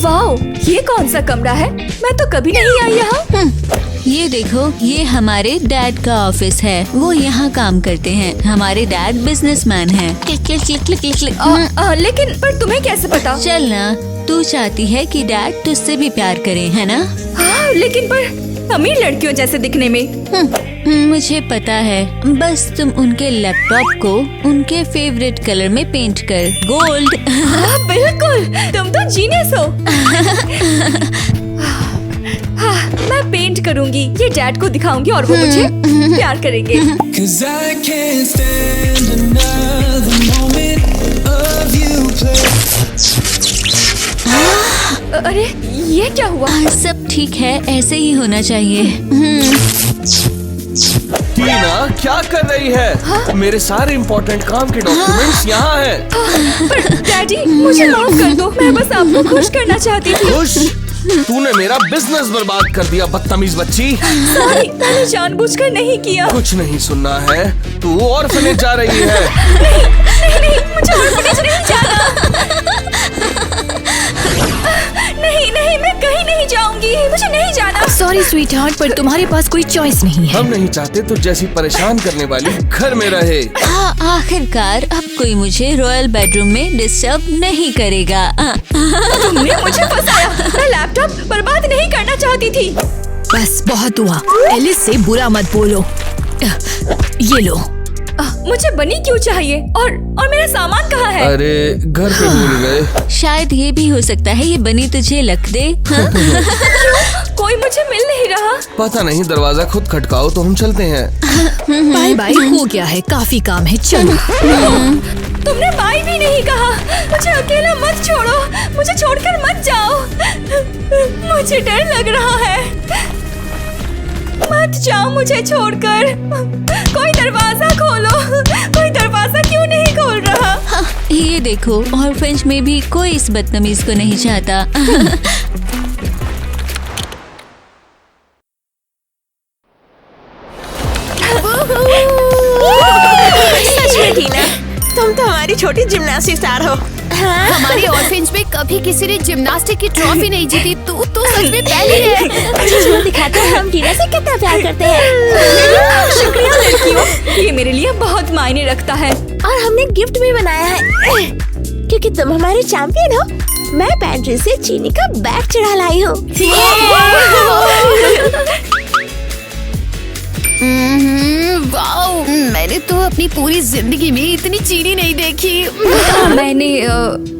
Wow, ये कौन सा कमरा है? मैं तो कभी नहीं आई यहाँ। ये देखो, ये हमारे डैड का ऑफिस है। वो यहाँ काम करते हैं। हमारे डैड बिजनेसमैन हैं। Click click click click click click. लेकिन पर तुम्हें कैसे पता? चल ना, तू चाहती है कि डैड तुझसे भी प्यार करे, है ना? हाँ, लेकिन पर अमीर लड़कियों जैसे दिखने में। मुझे पता है। बस तुम उनके लैपटॉप को उनके फेवरेट कलर में पेंट कर, गोल्ड। हाँ, बिल्कुल, तुम तो जीनियस हो। हाँ, मैं पेंट करूंगी, ये डैड को दिखाऊंगी और वो मुझे प्यार करेंगे। अरे ये क्या हुआ? सब ठीक है, ऐसे ही होना चाहिए। टीना क्या कर रही है? हाँ? मेरे सारे इम्पोर्टेंट काम के डॉक्यूमेंट्स यहाँ हैं। पर डैडी, मुझे माफ कर दो, मैं बस आपको खुश करना चाहती थी। खुश? तूने मेरा बिजनेस बर्बाद कर दिया, बदतमीज बच्ची। सॉरी, मैंने जानबूझकर नहीं किया। कुछ नहीं सुनना है, तू ऑर्फनेज जा रही है। नहीं, मुझे ऑर्फनेज नहीं जाना। नहीं, मैं कहीं नहीं जाऊंगी, मुझे नहीं जाना। सॉरी स्वीट हार्ट, पर तुम्हारे पास कोई चॉइस नहीं है। हम नहीं चाहते तो जैसी परेशान करने वाली घर में रहे। आखिरकार अब कोई मुझे रॉयल बेडरूम में डिस्टर्ब नहीं करेगा। तुमने मुझे फंसाया। मैं लैपटॉप बर्बाद नहीं करना चाहती थी। बस बहुत हुआ, एलिस से बुरा मत बोलो। ये लो। मुझे बनी क्यों चाहिए? और मेरा सामान कहाँ है? अरे घर पे भूल गए। शायद ये भी हो सकता है ये बनी तुझे लक दे। हाँ? कोई मुझे मिल नहीं रहा। पता नहीं, दरवाजा खुद खटकाओ तो हम चलते हैं। बाय बाय, हो गया है, काफी काम है, चलो। तुमने बाय भी नहीं कहा। मुझे अकेला मत छोड़ो, मुझे छोड़कर मत जाओ। मुझे डर लग रहा है। मत जाओ मुझे छोड़कर। कोई दरवाजा खोलो। कोई दरवाजा क्यों नहीं खोल रहा? हाँ, ये देखो, ऑर्फनेज में भी कोई इस बदतमीज को नहीं चाहता। सच में टीना, तुम तो हमारी छोटी जिम्नास्टिक स्टार हो। हमारे ऑर्फनेज में कभी किसी ने जिम्नास्टिक की ट्रॉफी नहीं जीती। तू तो सच में पहली है। झूठ दिखाते हैं हम टीना से कितना प्यार करते हैं। शुक्रिया लड़कियों, ये मेरे लिए बहुत मायने रखता है। और हमने गिफ्ट भी बनाया है, क्योंकि तुम हमारे चैंपियन हो। मैं पेंट्री से चीनी का बैग चढ़ा लाई हूँ। वाओ, मैंने तो अपनी पूरी जिंदगी में इतनी चीनी नहीं देखी। मैंने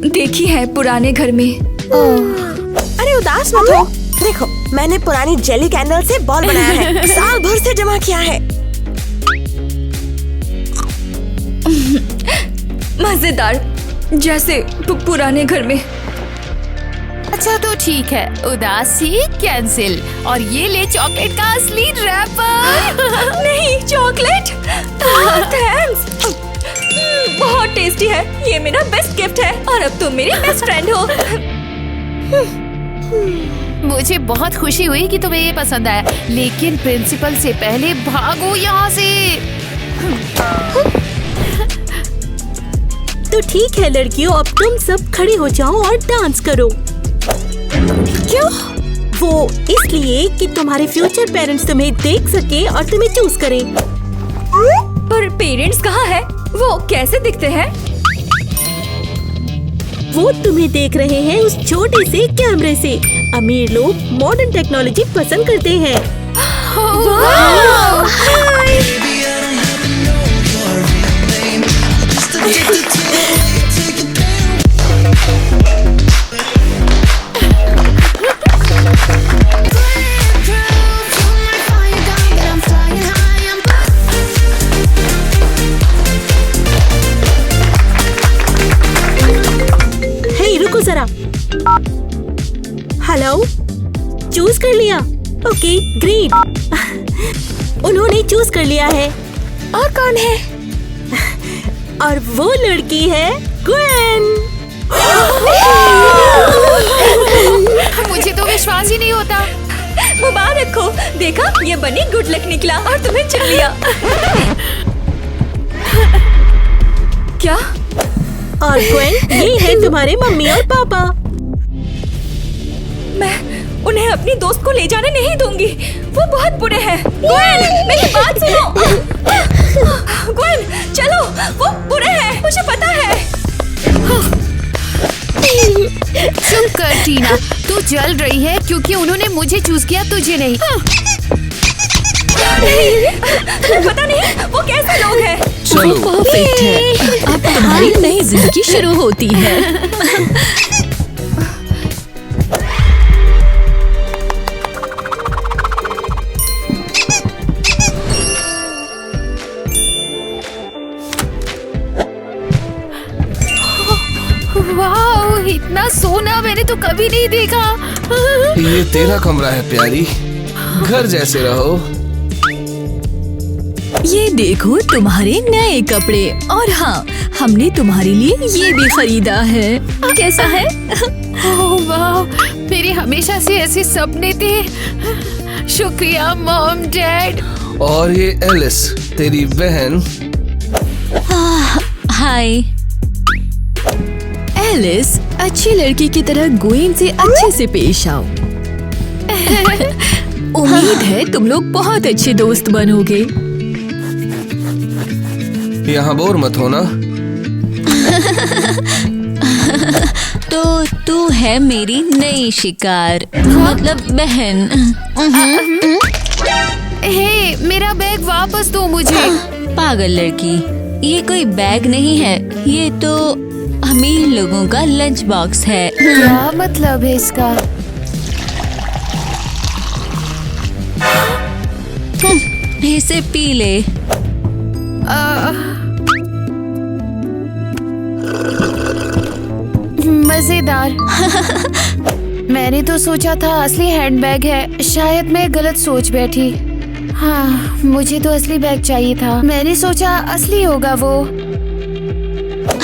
देखी है पुराने घर में। अरे उदास मत हो, देखो मैंने पुरानी जेली कैंडल से बॉल बनाया है। साल भर से जमा किया है। मजेदार, जैसे पुराने घर में। अच्छा तो ठीक है, उदासी कैंसिल। और ये ले चॉकलेट का असली रैपर। नहीं, चॉकलेट। थैंक्स, बहुत टेस्टी है। ये मेरा बेस्ट गिफ्ट है और अब तुम मेरी बेस्ट फ्रेंड हो। मुझे बहुत खुशी हुई कि तुम्हें ये पसंद आया, लेकिन प्रिंसिपल से पहले भागो यहाँ से। तो ठीक है लड़कियों, अब तुम सब खड़ी हो जाओ और डांस करो। क्यों? वो इसलिए कि तुम्हारे फ्यूचर पेरेंट्स तुम्हें देख सके और तुम्हें चूज करें। पर पेरेंट्स कहाँ है? वो कैसे दिखते हैं? वो तुम्हें देख रहे हैं उस छोटे से कैमरे से। अमीर लोग मॉडर्न टेक्नोलॉजी पसंद करते हैं। जरा, हेलो, चूज कर लिया? Okay great. उन्होंने चूज कर लिया है। और कौन है? और वो लड़की है ग्वेन। मुझे तो विश्वास ही नहीं होता। मुबारक हो, देखा ये बनी गुड लक निकला और तुम्हें चुन लिया। क्या? और ग्वेन, ये है तुम्हारे मम्मी और पापा। अपनी दोस्त को ले जाने नहीं दूंगी। वो बहुत बुरे हैं। ग्वेन, मेरी बात सुनो। ग्वेन, चलो, वो बुरे हैं, मुझे पता है। चुप कर टीना, तू जल रही है क्योंकि उन्होंने मुझे चूज किया, तुझे नहीं। पता नहीं वो कैसे लोग हैं। चलो परफेक्ट है। अब तुम्हारी नई जिंदगी शुरू होती है। वाह, इतना सोना मैंने तो कभी नहीं देखा। ये तेरा कमरा है प्यारी, घर जैसे रहो। ये देखो तुम्हारे नए कपड़े, और हाँ, हमने तुम्हारे लिए ये भी खरीदा है। कैसा है? ओह वाह, मेरे हमेशा से ऐसे सपने थे। शुक्रिया मॉम डैड। और ये एलिस, तेरी बहन। हाय एलिस, अच्छी लड़की की तरह ग्वेन से अच्छे से पेश आओ। उम्मीद है तुम लोग बहुत अच्छे दोस्त बनोगे। यहाँ बोर मत होना। तो तू है मेरी नई शिकार, मतलब बहन। हे, मेरा बैग वापस दो मुझे। पागल लड़की, ये कोई बैग नहीं है, ये तो अमीर लोगों का लंच बॉक्स है। क्या मतलब है इसका? इसे पी ले। मजेदार। मैंने तो सोचा था असली हैंडबैग है, शायद मैं गलत सोच बैठी। हाँ, मुझे तो असली बैग चाहिए था। मैंने सोचा असली होगा वो।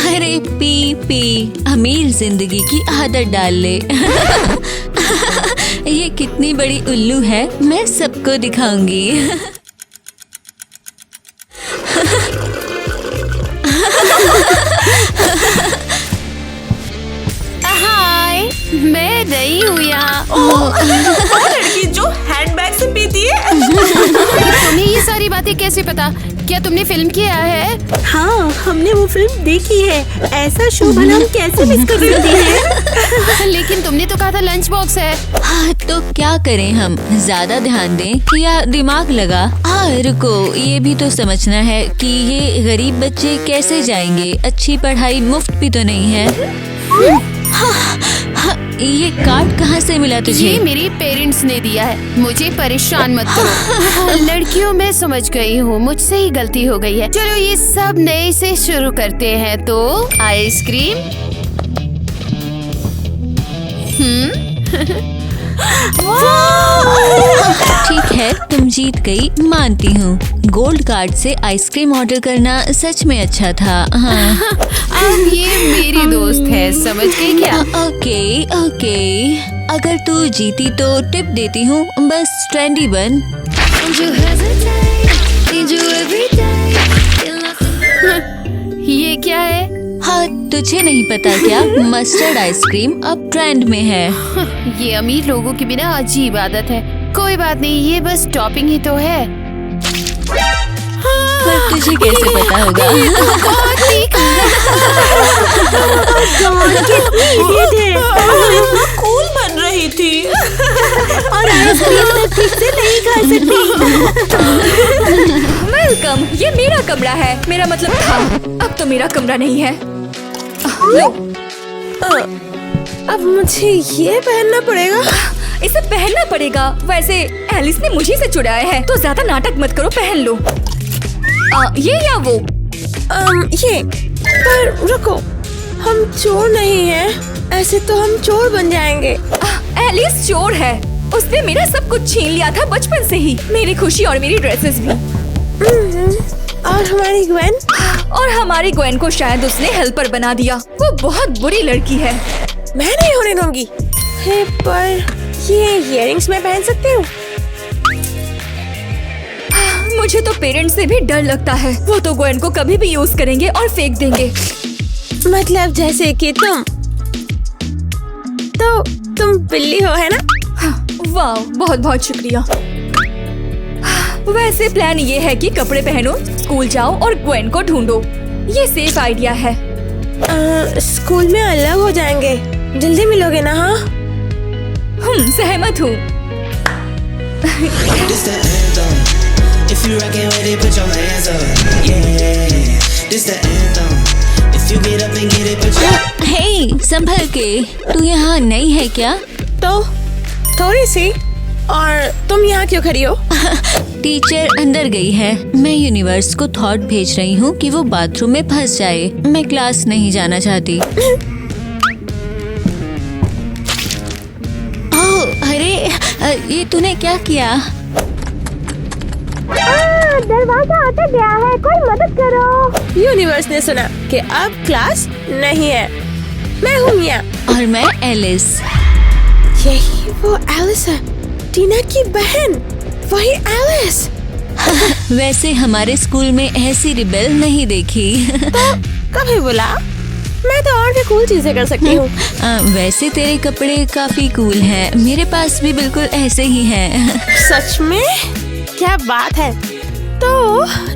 अरे पी पी, अमीर जिंदगी की आदत डाल ले। ये कितनी बड़ी उल्लू है, मैं सबको दिखाऊंगी। हाय, मैं नहीं हूँ यहाँ। वो लड़की जो हैंडबैग से पीती है। तुम्हें ये सारी बातें कैसे पता? क्या तुमने फिल्म किया है? हाँ, हमने वो फिल्म देखी है। ऐसा शो भला हम कैसे मिस कर सकते हैं? लेकिन तुमने तो कहा था लंच बॉक्स है। हाँ, तो क्या करें हम? ज्यादा ध्यान दें या दिमाग लगा? रुको, ये भी तो समझना है कि ये गरीब बच्चे कैसे जाएंगे। अच्छी पढ़ाई मुफ्त भी तो नहीं है। ये कार्ड कहाँ से मिला तुझे? ये मेरे पेरेंट्स ने दिया है। मुझे परेशान मत करो। लड़कियों, मैं समझ गई हूँ, मुझसे ही गलती हो गई है। चलो ये सब नए से शुरू करते हैं। तो आइसक्रीम। ठीक है, तुम जीत गई, मानती हूँ। गोल्ड कार्ड से आइसक्रीम ऑर्डर करना सच में अच्छा था। हाँ। अब ये मेरी दोस्त है, समझ गई क्या? ओके ओके, अगर तू जीती तो टिप देती हूँ, बस ट्रेंडी बन। ये क्या है? हाँ, तुझे नहीं पता क्या? मस्टर्ड आइसक्रीम अब ट्रेंड में है। ये अमीर लोगों की बिना अजीब आदत है। कोई बात नहीं, ये बस टॉपिंग ही तो है। पर तुझे कैसे पता होगा? कूल बन रही थी और आइसक्रीम तक ठीक से नहीं खा सकती। वेलकम, ये मेरा कमरा है। मेरा मतलब था, अब तो मेरा कमरा नहीं है। लो, अब मुझे ये पहनना पड़ेगा। इसे पहनना पड़ेगा। वैसे एलिस ने मुझे से चुराया है, तो ज्यादा नाटक मत करो, पहन लो। ये या वो? ये। पर रुको, हम चोर नहीं हैं। ऐसे तो हम चोर बन जाएंगे। एलिस चोर है। उसने मेरा सब कुछ छीन लिया था बचपन से ही, मेरी खुशी और मेरी ड्रेसेस भी। और हमारी ग्वेन? और हमारी ग्वेन को शायद उसने हेल्पर बना दिया। वो बहुत बुरी लड़की है। मैं नहीं होने दूंगी। हे, पर ये इयररिंग्स मैं पहन सकती हूँ? मुझे तो पेरेंट्स से भी डर लगता है। वो तो ग्वेन को कभी भी यूज करेंगे और फेंक देंगे। मतलब जैसे कि तुम। तो तुम बिल्ली हो, है ना? वाह, बहुत बहुत शुक्रिया। वैसे प्लान ये है कि कपड़े पहनो, स्कूल जाओ और ग्वेन को ढूंढो। ये सेफ आइडिया है। स्कूल में अलग हो जाएंगे, जल्दी मिलोगे ना? हाँ, सहमत हूँ। This the anthem. If you rockin' with it, put your hands up. Yeah, this the anthem. If you get up and get it, put your हे, संभल के। तू यहाँ नहीं है क्या? तो थोड़ी सी। और तुम यहाँ क्यों खड़ी हो? टीचर अंदर गई है। मैं यूनिवर्स को थॉट भेज रही हूँ कि वो बाथरूम में फंस जाए। मैं क्लास नहीं जाना चाहती। ओह, अरे ये तूने क्या किया? दरवाजा अटक गया है, कोई मदद करो। यूनिवर्स ने सुना कि अब क्लास नहीं है। मैं हूँ मिया। और मैं एलिस। यही वो एलिस है, टीना की बहन। वही एलिस। वैसे हमारे स्कूल में ऐसी रिबेल नहीं देखी। कभी बोला? मैं तो और भी कूल चीजें कर सकती हूँ। वैसे तेरे कपड़े काफी कूल हैं। मेरे पास भी बिल्कुल ऐसे ही हैं। सच में? क्या बात है। तो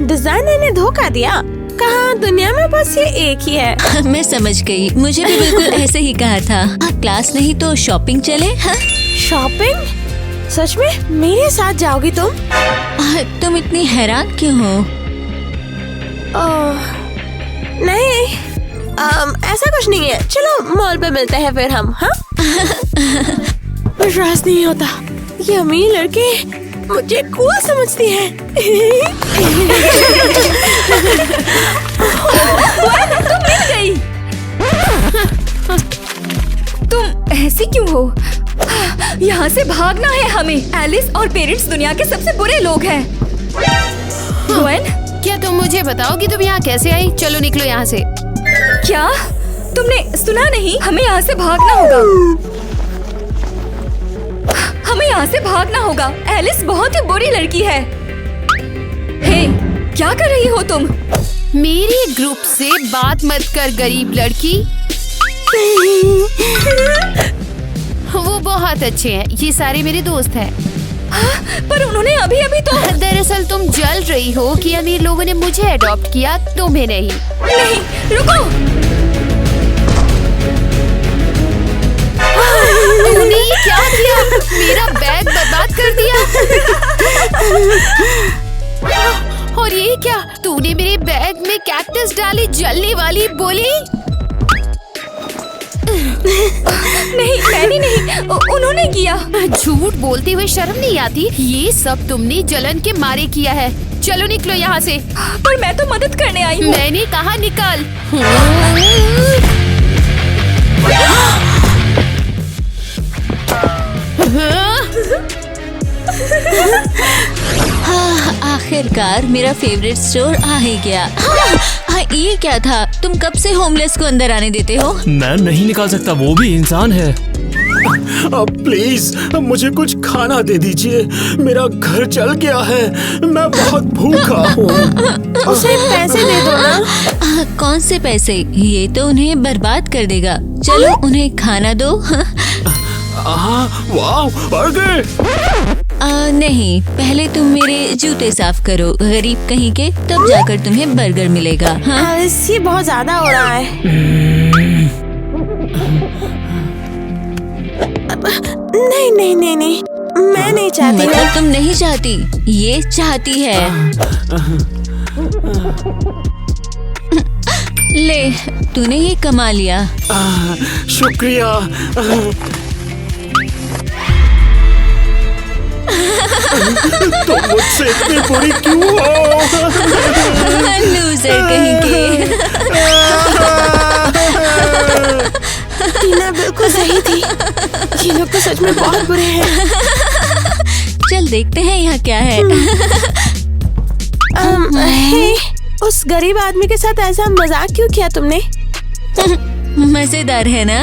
डिजाइनर ने धोखा दिया। कहा दुनिया में बस ये एक ही है। मैं समझ गई, मुझे भी बिल्कुल ऐसे ही कहा था। क्लास नहीं तो शॉपिंग चले? हाँ? शॉपिंग? सच में? मेरे साथ जाओगी तुम? तुम इतनी हैरान क्यों हो? ओह, नहीं, ऐसा कुछ नहीं है। चलो मॉल पे मिलते हैं फिर हम। हाँ? विश्वास नहीं होता, ये अमीर लड़के मुझे कूल समझती है। तुम मिल गई। तुम ऐसी क्यों हो? यहाँ से भागना है हमें। एलिस और पेरेंट्स दुनिया के सबसे बुरे लोग हैं। ग्वेन, क्या तुम मुझे बताओ कि तुम यहाँ कैसे आई? चलो निकलो यहाँ से। क्या तुमने सुना नहीं? हमें यहाँ से भागना होगा। हमें यहाँ से भागना होगा। एलिस बहुत ही बुरी लड़की है। हे, क्या कर रही हो तुम? मेरे ग्रुप से बात मत कर गरीब लड़की। वो बहुत अच्छे हैं, ये सारे मेरे दोस्त हैं। पर उन्होंने अभी अभी तो। दरअसल तुम जल रही हो कि अमीर लोगों ने मुझे अडॉप्ट किया, तुम्हें नहीं। नहीं, रुको। तूने ये क्या किया? मेरा बैग बर्बाद कर दिया। और ये क्या? तूने मेरे बैग में कैक्टस डाली, जलने वाली बोली। नहीं, मैंने नहीं, उन्होंने किया। झूठ बोलते हुए शर्म नहीं आती? ये सब तुमने जलन के मारे किया है। चलो निकलो यहाँ से। पर मैं तो मदद करने आई हूँ। मैंने कहा निकल। हाँ, आखिरकार मेरा फेवरेट स्टोर आ ही गया। हाँ, ये क्या था? तुम कब से होमलेस को अंदर आने देते हो? मैं नहीं निकाल सकता, वो भी इंसान है। प्लीज मुझे कुछ खाना दे दीजिए, मेरा घर जल गया है, मैं बहुत भूखा हूँ। उसे पैसे दे दो ना। कौन से पैसे? ये तो उन्हें बर्बाद कर देगा। चलो उन्हें खाना दो। वाह, बर्गर। नहीं, पहले तुम मेरे जूते साफ करो, गरीब कहीं के, तब जाकर तुम्हें बर्गर मिलेगा। हाँ? एलिस, ये बहुत ज्यादा हो रहा है। नहीं नहीं नहीं नहीं, मैं नहीं चाहती। मतलब तुम नहीं चाहती? ये चाहती है। ले, तूने ये कमा लिया। शुक्रिया। तुम मुझसे इतनी बुरी क्यों हो? लूजर कहीं के। टीना बिल्कुल सही थी, ये लोग तो सच में बहुत बुरे हैं। चल देखते हैं यहाँ क्या है। हे, उस गरीब आदमी के साथ ऐसा मजाक क्यों किया तुमने? मजेदार है ना?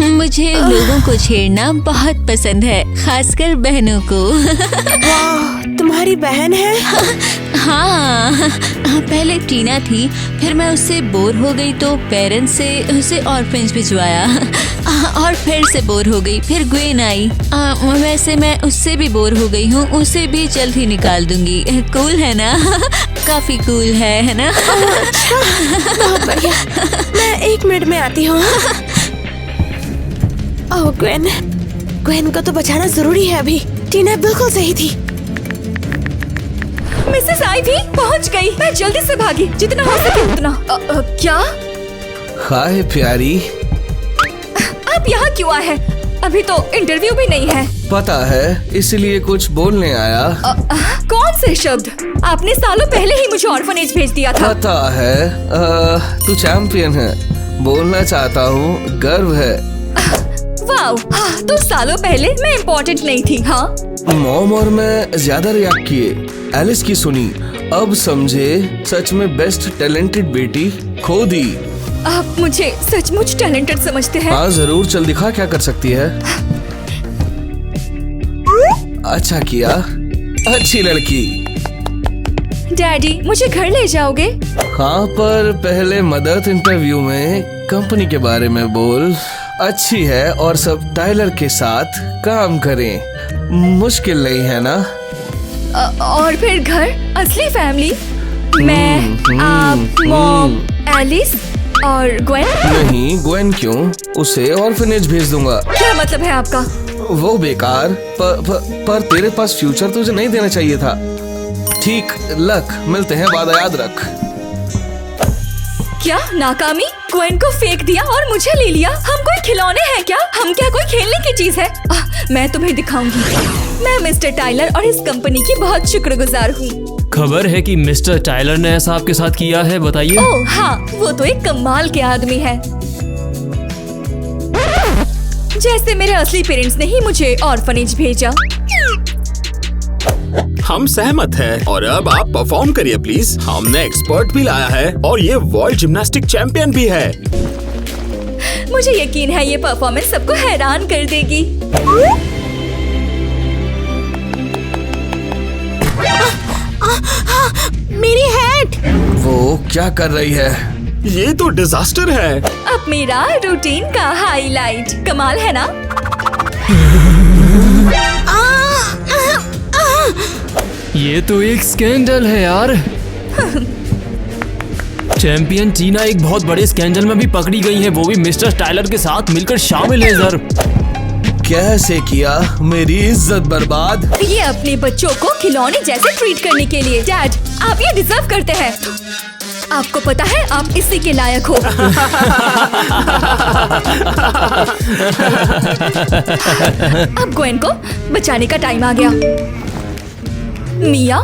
मुझे लोगों को छेड़ना बहुत पसंद है, खासकर बहनों को। वाह, तुम्हारी बहन है? हाँ, पहले टीना थी, फिर मैं उससे बोर हो गई तो पेरेंट्स से उसे ऑर्फेंज भिजवाया, और फिर से बोर हो गई, फिर ग्वेन आई। वैसे मैं उससे भी बोर हो गई हूँ, उसे भी जल्द ही निकाल दूंगी। कूल है ना? काफी कूल है ना? बहुत बढ़िया। मैं 1 मिनट में आती हूँ। ओह ग्वेन को तो बचाना जरूरी है अभी। टीना बिल्कुल सही थी। मिसेस आइवी पहुंच गई। मैं जल्दी से भागी, जितना हो सके उतना। क्या हाय प्यारी। आप यहाँ क्यों आए हैं? अभी तो इंटरव्यू भी नहीं है। पता है, इसलिए कुछ बोलने आया। कौन से शब्द? आपने सालों पहले ही मुझे ऑर्फनेज भेज दिया था। पता है, तू चैंपियन है। बोलना चाहता हूँ, गर्व है। वाओ, तो सालों पहले मैं इम्पोर्टेंट नहीं थी। हाँ, मॉम और मैं ज्यादा रिएक्ट किए, एलिस की सुनी। अब समझे, सच में बेस्ट टैलेंटेड बेटी खो दी। आप मुझे सचमुच टैलेंटेड समझते हैं? हाँ जरूर, चल दिखा क्या कर सकती है। अच्छा किया, अच्छी लड़की। डैडी, मुझे घर ले जाओगे? हाँ, पर पहले मदद इंटरव्यू में कंपनी के बारे में बोल। अच्छी है और सब टाइलर के साथ काम करें, मुश्किल नहीं है ना? और फिर घर, असली फैमिली, मैं, आप, मॉम, एलिस और ग्वेन। नहीं, ग्वेन क्यों? उसे ऑर्फनेज भेज दूंगा। क्या मतलब है आपका? वो बेकार, पर तेरे पास फ्यूचर तुझे नहीं देना चाहिए था। ठीक, लक, मिलते हैं, वादा याद रख। क्या नाकामी? ग्वेन को फेंक दिया और मुझे ले लिया। हम कोई खिलौने हैं क्या? हम क्या कोई खेलने की चीज है? मैं तुम्हें दिखाऊंगी। मैं मिस्टर टाइलर और इस कंपनी की बहुत शुक्रगुजार हूँ। खबर है कि मिस्टर टाइलर ने ऐसा आपके साथ किया है, बताइए। ओह हाँ, वो तो एक कमाल के आदमी है। जैसे मेरे असली पेरेंट्स ने ही मुझे ऑर्फनेज भेजा। हम सहमत हैं और अब आप परफॉर्म करिए प्लीज। हमने एक्सपर्ट भी लाया है और ये वर्ल्ड जिम्नास्टिक चैंपियन भी है। मुझे यकीन है ये परफॉर्मेंस सबको हैरान कर देगी। मेरी हैट! वो क्या कर रही है? ये तो डिजास्टर है। अब मेरा रूटीन का हाईलाइट। कमाल है ना? ये तो एक स्कैंडल है यार। चैंपियन टीना एक बहुत बड़े स्कैंडल में भी पकड़ी गई है, वो भी मिस्टर टाइलर के साथ मिलकर शामिल है सर। कैसे किया? मेरी इज्जत बर्बाद। ये अपने बच्चों को खिलौने जैसे ट्रीट करने के लिए। डैड, आप ये डिजर्व करते हैं। आपको पता है आप इसी के लायक हो। अब ग्वेन को बचाने का टाइम आ गया। मिया,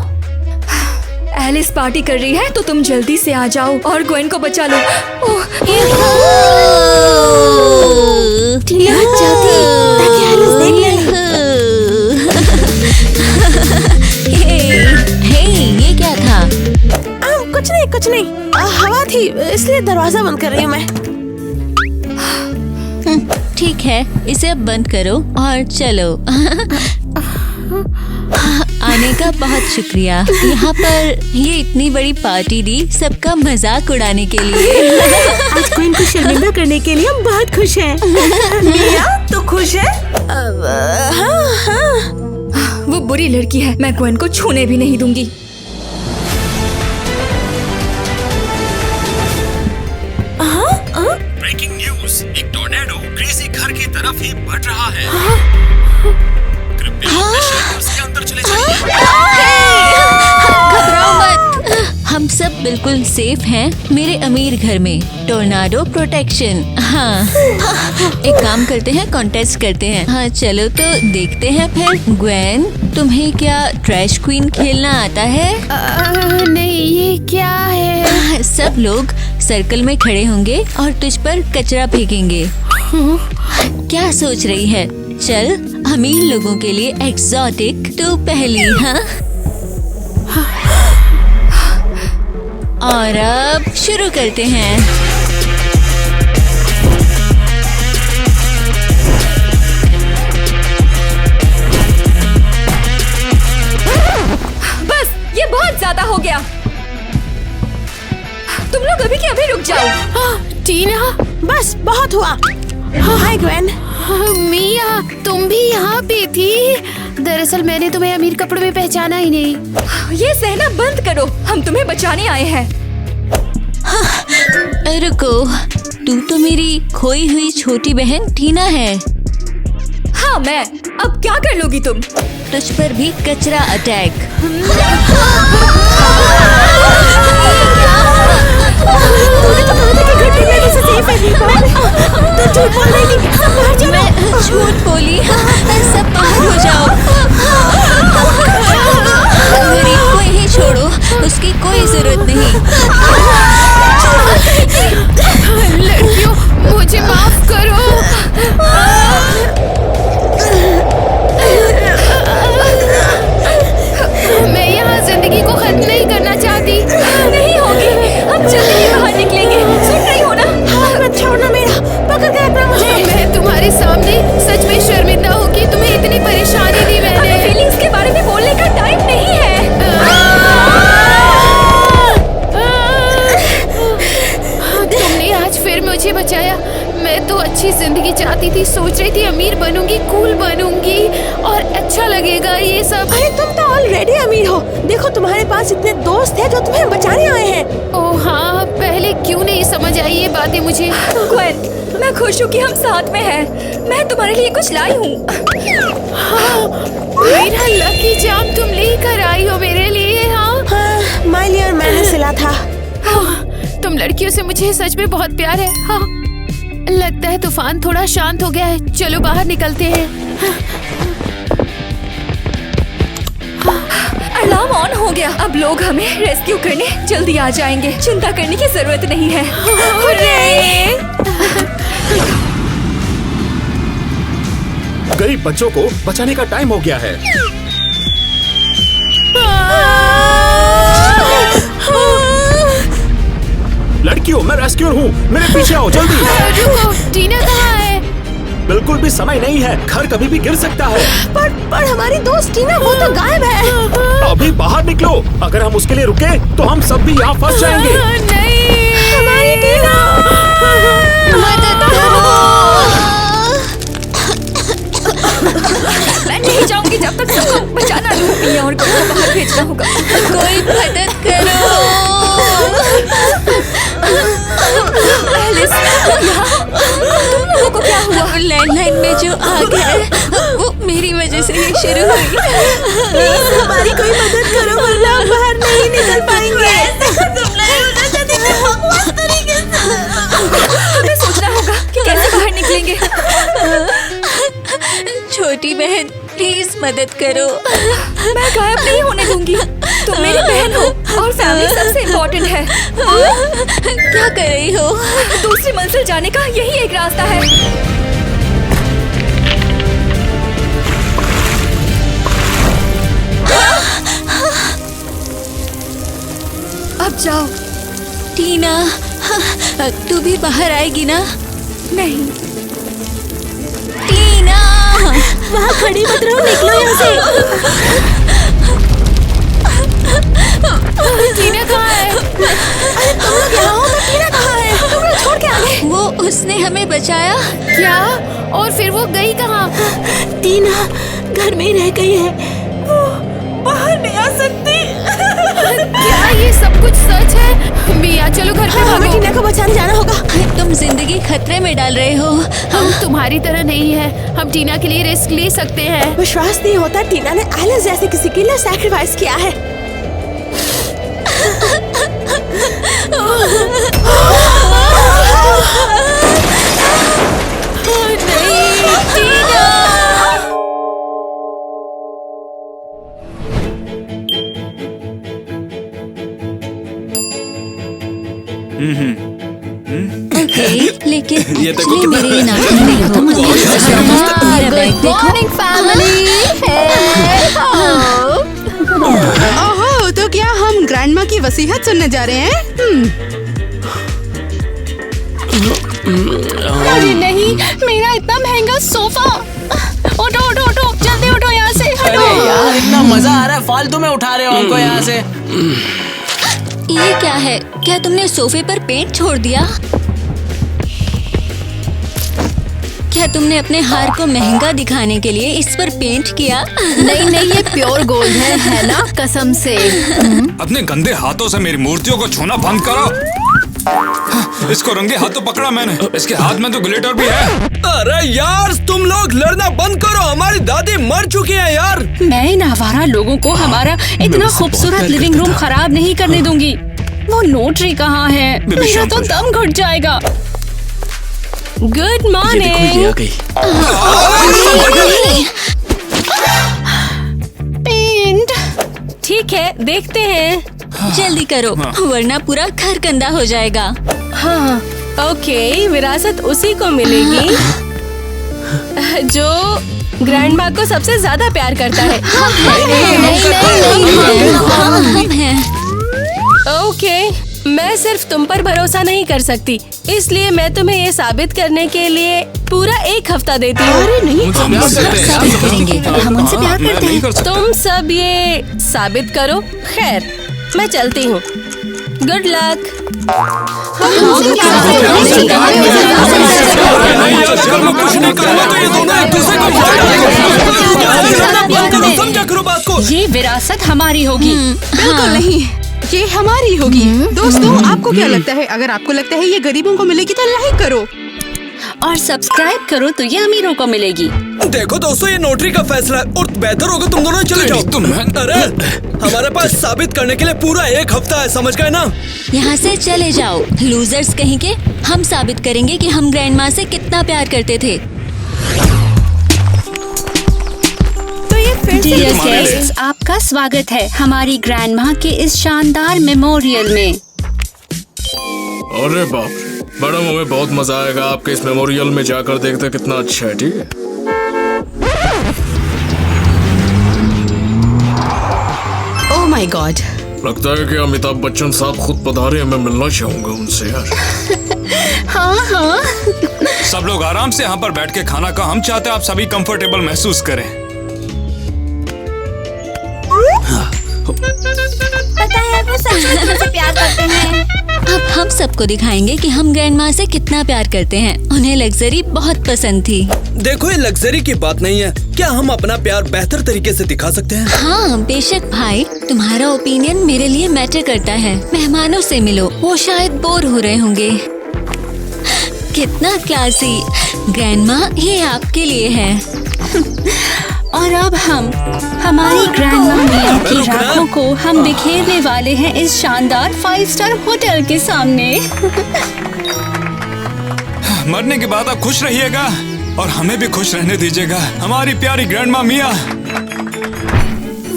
एलिस पार्टी कर रही है तो तुम जल्दी से आ जाओ और ग्वेन को बचा लो। ओह, टीना चाहती ताकि एलिस देख ले। हे, ये क्या था? कुछ नहीं, हवा थी इसलिए दरवाजा बंद कर रही हूँ मैं। ठीक है, इसे अब बंद करो और चलो। आने का बहुत शुक्रिया। यहाँ पर ये इतनी बड़ी पार्टी दी सबका मजाक उड़ाने के लिए। आज ग्वेन को शर्मिंदा करने के लिए हम बहुत खुश हैं। मिया, तू खुश है? हाँ। वो बुरी लड़की है, मैं ग्वेन को छूने भी नहीं दूंगी। ब्रेकिंग न्यूज, एक टोर्नेडो क्रेजी घर की तरफ ही बढ़ रहा है। कृपया अपने शेल्टर्स के अंदर चले जाइए। घबराओ मत, हम सब बिल्कुल सेफ हैं मेरे अमीर घर में। Tornado protection. हाँ, एक काम करते हैं, कॉन्टेस्ट करते हैं। हाँ चलो तो देखते हैं फिर। ग्वेन, तुम्हें क्या ट्रैश क्वीन खेलना आता है? नहीं, ये क्या है? सब लोग सर्कल में खड़े होंगे और तुझ पर कचरा फेंकेंगे। क्या सोच रही है? चल, अमीर लोगों के लिए एक्सोटिक तो पहली। हाँ, और अब शुरू करते हैं। जाओ। टीना, बस बहुत हुआ। हाय ग्वेन। मिया तुम भी यहाँ पे थी? दरअसल मैंने तुम्हें अमीर कपड़ों में पहचाना ही नहीं। ये सहना बंद करो, हम तुम्हें बचाने आए हैं। रुको, तू तो मेरी खोई हुई छोटी बहन टीना है। हाँ मैं। अब क्या कर लोगी तुम? तुझ पर भी कचरा अटैक। मैं झूठ बोली। सब बाहर हो जाओ। गरीब को यही छोड़ो, उसकी कोई जरूरत नहीं। लड़कियों, मुझे माफ करो। मैं यहाँ जिंदगी को खत्म नहीं करना चाहती। नहीं होगी, हम जल्दी ही बाहर निकलेंगे। सुन रही हो ना? हाथ मत छोड़ना मेरा, पकड़ के रखना मुझे। मैं तुम्हारे सामने सच में शर्मिंदा हूँ कि तुम्हें इतनी परेशानी दी मैंने। हमें फीलिंग्स के बारे में बोलने का टाइम नहीं है। तुमने आज फिर मुझे बचाया। मैं तो अच्छी जिंदगी चाहती थी, सोच रही थी अमीर बनूंगी, कूल बनूंगी और अच्छा लगेगा ये सब। अरे तुम तो ऑलरेडी अमीर हो। देखो तुम्हारे पास इतने दोस्त हैं जो तुम्हें बचाने आए हैं। ओह हाँ, पहले क्यों नहीं समझ आई ये बातें मुझे। ग्वेन, मैं खुश हूँ कि हम साथ में हैं। मैं तुम्हारे लिए कुछ लाई हूँ। हाँ, मेरा लकी चार्म तुम लेकर आई हो मेरे लिए। हाँ, माइली और मैंने सिला था। तुम लड़कियों से मुझे सच में बहुत प्यार है। हाँ, लगता है तूफान थोड़ा शांत हो गया है। चलो बाहर निकलते हैं। अलार्म ऑन हो गया। अब लोग हमें रेस्क्यू करने जल्दी आ जाएंगे। चिंता करने की जरूरत नहीं है। गरीब बच्चों को बचाने का टाइम हो गया है। लड़कियों, मैं रेस्क्यूअर हूँ, मेरे पीछे आओ जल्दी। रुको, टीना कहाँ है? बिल्कुल भी समय नहीं है, घर कभी भी गिर सकता है। पर हमारी दोस्त टीना, वो तो गायब है। अभी बाहर निकलो, अगर हम उसके लिए रुके तो हम सब भी यहाँ फंस जाएंगे। नहीं, हमारी टीना। मदद करो। मैं नहीं जाऊंगी जब तक सबको बचाना नहीं है और कोई को बाहर भेजना होगा। कोई मदद करो। एलिस, तुम लोगों को क्या हुआ? लैंडलाइन में जो आग है वो मेरी वजह से ही शुरू हुई। प्लीज हमारी कोई मदद करो, वरना हम बाहर नहीं निकल पाएंगे। तुम नहीं होना चाहती मैं बकवास तरीके से। हमें सोचना होगा कि कैसे बाहर निकलेंगे। छोटी बहन, प्लीज मदद करो। मैं गायब नहीं होने दूंगी। तुम मेरी बहन हो और फैमिली सबसे इम्पोर्टेंट है। क्या कर रही हो? दूसरी मंजिल जाने का यही एक रास्ता है। अब जाओ। टीना, तू भी बाहर आएगी ना? नहीं, टीना, वहाँ खड़ी मत रहो, निकलो यहाँ से। टीना कहाँ है? अरे तुम लोग यहाँ हो तो टीना कहाँ है? तुम लोग छोड़ के आ गए। वो उसने हमें बचाया। क्या? और फिर वो गई कहाँ? टीना घर में ही रह गई है, वो बाहर नहीं आ सकती। क्या ये सब कुछ सच है? मिया चलो घर पे हमें भागो। टीना को बचाने जाना होगा। तुम जिंदगी खतरे में डाल रहे हो। हम तुम्हारी तरह नहीं है, हम टीना के लिए रिस्क ले सकते हैं। विश्वास नहीं होता टीना ने एलिस जैसे किसी के लिए सैक्रिफाइस किया है। नहीं, टीना। ओके, लेकिन ये देखो actually कितना- मेरे नाखून नहीं हो। मेरा बैग देखो। ओहो, तो क्या हम ग्रैंडमा की वसीयत सुनने जा रहे हैं? अरे नहीं, मेरा इतना महंगा सोफा। उठो उठो उठो, जल्दी उठो यहाँ से। अरे यार, इतना मजा आ रहा है, फालतू में उठा रहे हो हमको यहाँ से। ये क्या है? क्या तुमने सोफे पर पेंट छोड़ दिया? क्या तुमने अपने हार को महंगा दिखाने के लिए इस पर पेंट किया? नहीं नहीं, ये प्योर गोल्ड है ना, कसम से। अपने गंदे हाथों से मेरी मूर्तियों को छूना बंद करो। इसको रंगे हाथों पकड़ा मैंने, इसके हाथ में तो ग्लिटर भी है। अरे यार तुम लोग लड़ना बंद करो, हमारी दादी मर चुकी है यार। मैं इन आवारा लोगों को हमारा इतना खूबसूरत लिविंग रूम खराब नहीं करने दूंगी। वो नोटरी कहाँ है? मेरा तो दम घुट जाएगा। Good morning. पेंट ठीक है, देखते हैं। जल्दी करो वरना पूरा घर गंदा हो जाएगा। हाँ, ओके, विरासत उसी को मिलेगी जो ग्रैंड माँ को सबसे ज्यादा प्यार करता है। हम हैं। ओके, मैं सिर्फ तुम पर भरोसा नहीं कर सकती, इसलिए मैं तुम्हें ये साबित करने के लिए पूरा 1 हफ्ता देती हूँ। हम साबित करेंगे, हम उनसे प्यार करते हैं। तुम सब ये साबित करो। खैर, मैं चलती हूँ। Good luck. ये विरासत हमारी होगी। बिल्कुल नहीं, ये हमारी होगी। दोस्तों, आपको क्या लगता है? अगर आपको लगता है ये गरीबों को मिलेगी तो लाइक करो और सब्सक्राइब करो तो ये अमीरों को मिलेगी। देखो दोस्तों, ये नोटरी का फैसला है और बेहतर होगा तुम दोनों चले जाओ। अरे हमारे पास साबित करने के लिए पूरा 1 हफ्ता है, समझ गए ना? यहाँ से चले जाओ लूजर्स कहीं के। हम साबित करेंगे कि हम ग्रैंड माँ से कितना प्यार करते थे। डियर गेस्ट्स, आपका स्वागत है हमारी ग्रैंड माँ के इस शानदार मेमोरियल में। अरे बाप रे मैडम, हमें बहुत मजा आएगा आपके इस मेमोरियल में जाकर। देखते कितना अच्छा है। ठीक है, ओह माय गॉड। लगता है कि अमिताभ बच्चन साहब खुद पधारे हैं। मैं मिलना चाहूंगा उनसे यार। हाँ। सब लोग आराम से यहाँ पर बैठ के खाना खा। हम चाहते हैं आप सभी कंफर्टेबल महसूस करें। पता है वो सच में तुमसे प्यार करते हैं। अब हम सबको दिखाएंगे कि हम ग्रैंड माँ से कितना प्यार करते हैं। उन्हें लग्जरी बहुत पसंद थी। देखो, ये लग्जरी की बात नहीं है। क्या हम अपना प्यार बेहतर तरीके से दिखा सकते हैं? हाँ बेशक भाई, तुम्हारा ओपिनियन मेरे लिए मैटर करता है। मेहमानों से मिलो, वो शायद बोर हो रहे होंगे। कितना क्लासी। ग्रैंड माँ, ये आपके लिए है। और अब हम हमारी ग्रैंड माँ मिया की राखों को हम बिखेरने वाले हैं इस शानदार 5 स्टार होटल के सामने। मरने के बाद आप खुश रहिएगा और हमें भी खुश रहने दीजिएगा, हमारी प्यारी ग्रैंड माँ मिया।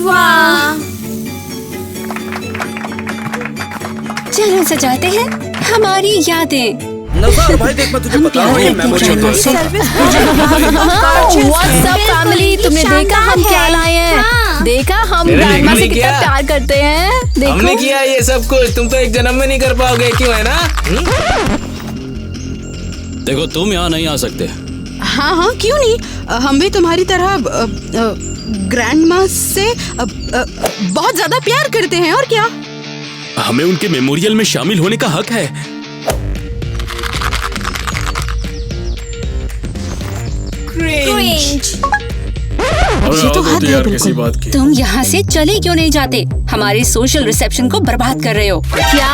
वाह, चलो सजाते हैं हमारी यादें। नज़ार भाई, देख मैं तुझे बता रहा हूँ, ये मेमोरियल व्हाट्सअप फैमिली, तुमने देखा हम क्या लाए हैं? देखा हम ग्रैंड माँ से कितना प्यार करते हैं। देखो हमने किया ये सब कुछ, तुम तो एक जन्म में नहीं कर पाओगे, क्यों है ना? देखो तुम यहाँ नहीं आ सकते। हाँ, क्यों नहीं? हम भी तुम्हारी तरह ग्रैंड माँ से बहुत ज्यादा प्यार करते हैं। और क्या, हमें उनके मेमोरियल में शामिल होने का हक है। ये तो हद है बिल्कुल। तुम यहाँ से चले क्यों नहीं जाते? हमारे सोशल रिसेप्शन को बर्बाद कर रहे हो। क्या?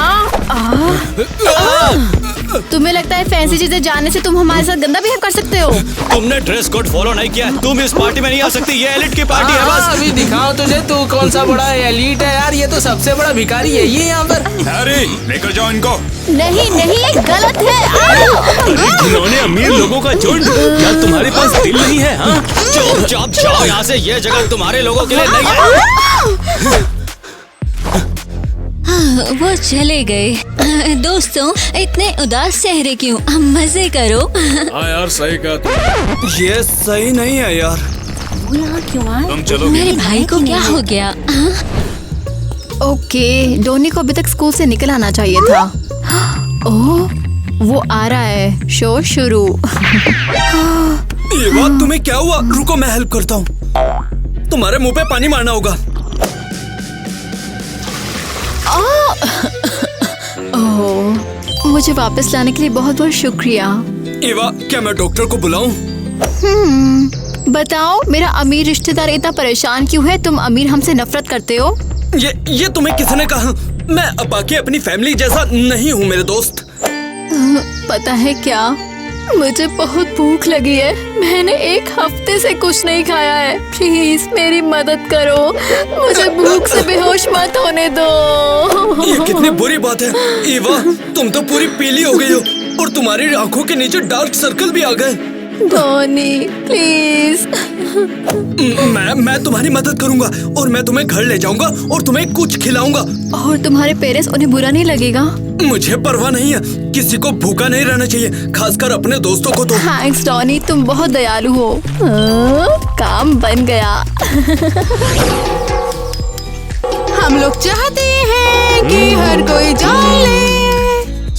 तुम्हें लगता है फैंसी चीजें जानने से तुम हमारे साथ गंदा बिहेव कर सकते हो? तुमने ड्रेस कोड फॉलो नहीं किया, तुम इस पार्टी में नहीं आ सकती। ये एलिट की पार्टी है बस। अभी दिखाओ तुझे, तू कौन सा बड़ा एलीट है यार। ये तो सबसे बड़ा भिखारी है ये यहाँ पर। अरे लेकर जाओ इनको। नहीं, ये गलत है। इन्होंने अमीर लोगों का झुंड। क्या तुम्हारे पास दिल नहीं है? हाँ, चुपचाप जाओ यहाँ से। ये जगह तुम्हारे लोगों के लिए नहीं है। वो चले गए। दोस्तों, इतने उदास चेहरे क्यों? हम मजे करो। हाँ यार, सही कहा। ये सही नहीं है यार। वो यहाँ क्यों आए? तुम चलो। मेरे भाई को क्या हो गया? ओके, डोनी को अभी तक स्कूल से निकल आना चाहिए था। ओह, वो आ रहा है। शो शुरू। ये बात तुम्हें क्या हुआ? रुको, मैं हेल्प करता हूँ। तुम्हारे मुंह पे पानी मारना होगा। ओह, मुझे वापस लाने के लिए बहुत बहुत शुक्रिया। ईवा, क्या मैं डॉक्टर को बुलाऊं? बताओ, मेरा अमीर रिश्तेदार इतना परेशान क्यों है? तुम अमीर हमसे नफरत करते हो? ये तुम्हें किसने कहा? मैं बाकी अपनी फैमिली जैसा नहीं हूँ मेरे दोस्त। पता है क्या, मुझे बहुत भूख लगी है। मैंने 1 हफ्ते से कुछ नहीं खाया है। प्लीज मेरी मदद करो, मुझे भूख से बेहोश मत होने दो। ये कितनी बुरी बात है ईवा, तुम तो पूरी पीली हो गई हो और तुम्हारी आंखों के नीचे डार्क सर्कल भी आ गए। Donny please. मैं तुम्हारी मदद करूंगा और मैं तुम्हें घर ले जाऊंगा और तुम्हें कुछ खिलाऊंगा। और तुम्हारे पेरेंट्स, उन्हें बुरा नहीं लगेगा? मुझे परवाह नहीं है, किसी को भूखा नहीं रहना चाहिए, खासकर अपने दोस्तों को तो। थैंक्स डॉनी, तुम बहुत दयालु हो। काम बन गया। हम लोग चाहते हैं कि हर कोई जान ले।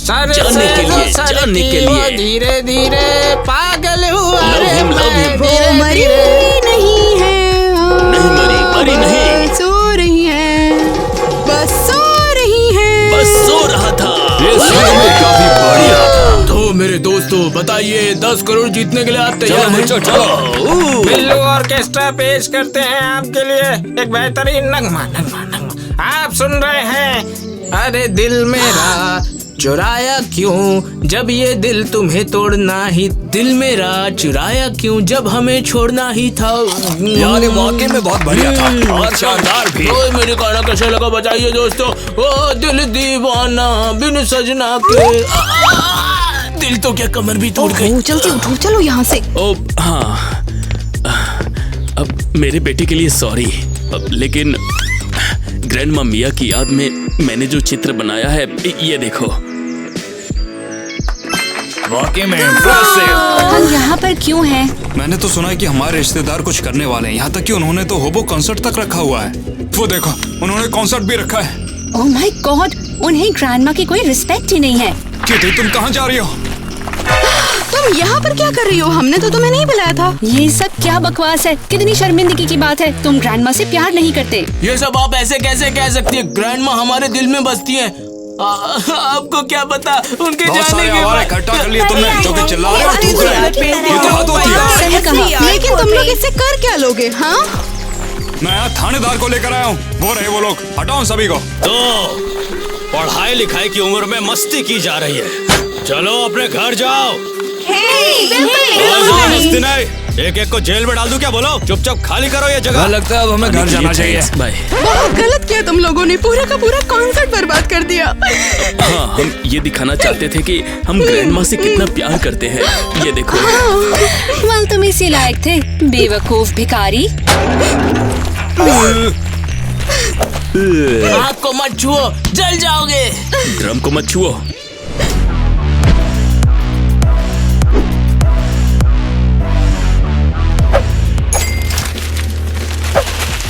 जानने के लिए धीरे धीरे पागल हुआ रे Love him. वो मरी नहीं है, नहीं मरी नहीं, सो रही है, बस सो रही है। बस सो रहा था। ये सच में काफी बढ़िया था। तो मेरे दोस्तों बताइए, 10 करोड़ जीतने के लिए आप तैयार हैं? चलो। बिल्लू ऑर्केस्ट्रा पेश करते हैं आपके लिए एक बेहतरीन नगमा। आप सुन रहे हैं, अरे दिल मेरा चुराया क्यों जब ये दिल तुम्हें तोड़ना ही, दिल मेरा चुराया क्यों जब हमें छोड़ना ही था। यार ये वाकई में बहुत बढ़िया था और शानदार भी। ओए, मेरे गाना कैसा लगा बताइए दोस्तों। ओ दिल दीवाना बिन सजना के, दिल तो क्या कमर भी टूट गई। जल्दी उठो, चलो यहाँ से। ओ हाँ, अब मेरे बेटे के लिए सॉरी, लेकिन ग्रैंडमा मिया की याद में मैंने जो चित्र बनाया है, ये देखो। वाकई में इम्प्रेसिव। हम यहाँ पर क्यों हैं? मैंने तो सुना है कि हमारे रिश्तेदार कुछ करने वाले हैं, यहाँ तक कि उन्होंने तो होबो कॉन्सर्ट तक रखा हुआ है। वो देखो, उन्होंने कॉन्सर्ट भी रखा है। ओह माय गॉड, उन्हें ग्रैंडमा की कोई रिस्पेक्ट ही नहीं है। किटी, तुम कहाँ जा रही हो? तुम यहाँ पर क्या कर रही हो? हमने तो तुम्हें नहीं बुलाया था। ये सब क्या बकवास है? कितनी शर्मिंदगी की बात है, तुम ग्रैंडमा से प्यार नहीं करते। ये सब आप ऐसे कैसे कह सकती है? ग्रैंडमा हमारे दिल में बसती है। आपको क्या पता उनके बहुत जाने सारे के आवारे बाद। इकट्ठा कर लिए तुमने, जो कि चिल्ला रहे और थूक रहे हैं। ये तो हद होती है। सही कहा। लेकिन तुम लोग इससे कर क्या लोगे? हाँ, मैं यहाँ थानेदार को लेकर आया हूँ। वो रहे वो लोग, हटाओ उन सभी को। तो पढ़ाई लिखाई की उम्र में मस्ती की जा रही है, चलो अपने घर जाओ। मस्ती नहीं, एक एक को जेल में डाल दूं क्या? बोलो, चुपचाप खाली करो ये जगह। लगता है अब हमें घर जाना चाहिए। बहुत गलत किया तुम लोगों ने, पूरा का पूरा कॉन्सर्ट बर्बाद कर दिया। हाँ, हम ये दिखाना चाहते थे कि हम ग्रैंडमा से कितना प्यार करते हैं। ये देखो। वाल तुम इसी लायक थे, बेवकूफ भिखारी। आग को मत छुओ, जल जाओगे। ड्रम को मत छुओ।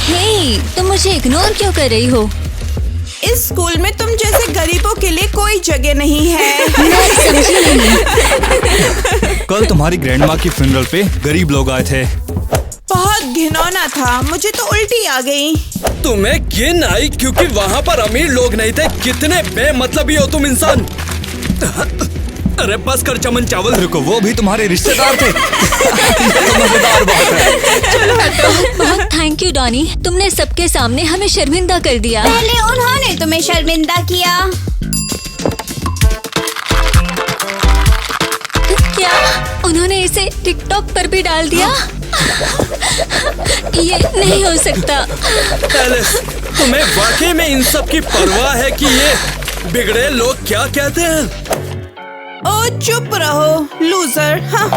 हे, तुम मुझे इग्नोर क्यों कर रही हो? इस स्कूल में तुम जैसे गरीबों के लिए कोई जगह नहीं है। मैं समझी नहीं। कल तुम्हारी ग्रैंडमा की फ्यूनरल पे गरीब लोग आए थे। बहुत घिनौना था, मुझे तो उल्टी आ गई। तुम्हें घिन आई क्योंकि वहाँ पर अमीर लोग नहीं थे? कितने बेमतलबी हो तुम इंसान। अरे बस कर चमन चावल। रुको, वो भी तुम्हारे रिश्तेदार थे। तो मजेदार बात है। बहुत थैंक यू डॉनी, तुमने सबके सामने हमें शर्मिंदा कर दिया। पहले उन्होंने तुम्हें शर्मिंदा किया। क्या उन्होंने इसे टिकटॉक पर भी डाल दिया? ये नहीं हो सकता। एलिस, तुम्हें वाकई में इन सब की परवाह है कि ये बिगड़े लोग क्या कहते हैं? ओ चुप रहो लूजर। हाँ।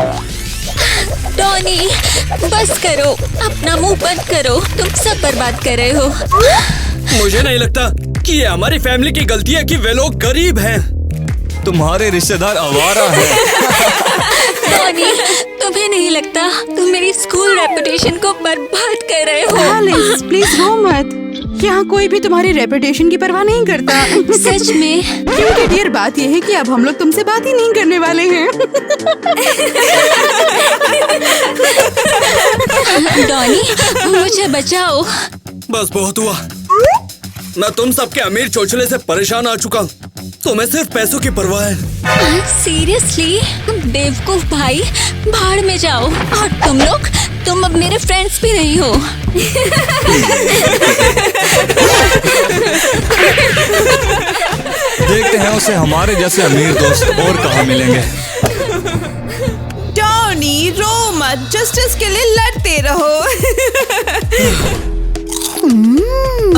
डॉनी बस करो, अपना मुंह बंद करो, तुम सब बर्बाद कर रहे हो। मुझे नहीं लगता कि ये हमारी फैमिली की गलती है कि वे लोग गरीब हैं। तुम्हारे रिश्तेदार आवारा हैं। डॉनी, तुम्हें नहीं लगता तुम मेरी स्कूल रेपुटेशन को बर्बाद कर रहे हो? एलिस, प्लीज रो मत। यहाँ कोई भी तुम्हारी रेपुटेशन की परवाह नहीं करता। सच में? क्योंकि डियर बात यह है कि अब हम लोग तुमसे बात ही नहीं करने वाले हैं। डॉनी, मुझे बचाओ। बस बहुत हुआ। मैं तुम सबके अमीर चोचले से परेशान आ चुका हूँ। तुम्हें सिर्फ पैसों की परवाह है। सीरियसली? बेवकूफ भाई, भाड़ में जाओ। और तुम लोग, तुम अब मेरे फ्रेंड्स भी नहीं हो। देखते हैं उसे हमारे जैसे अमीर दोस्त और कहाँ मिलेंगे। टॉनी, रो मत, जस्टिस के लिए लड़ते रहो।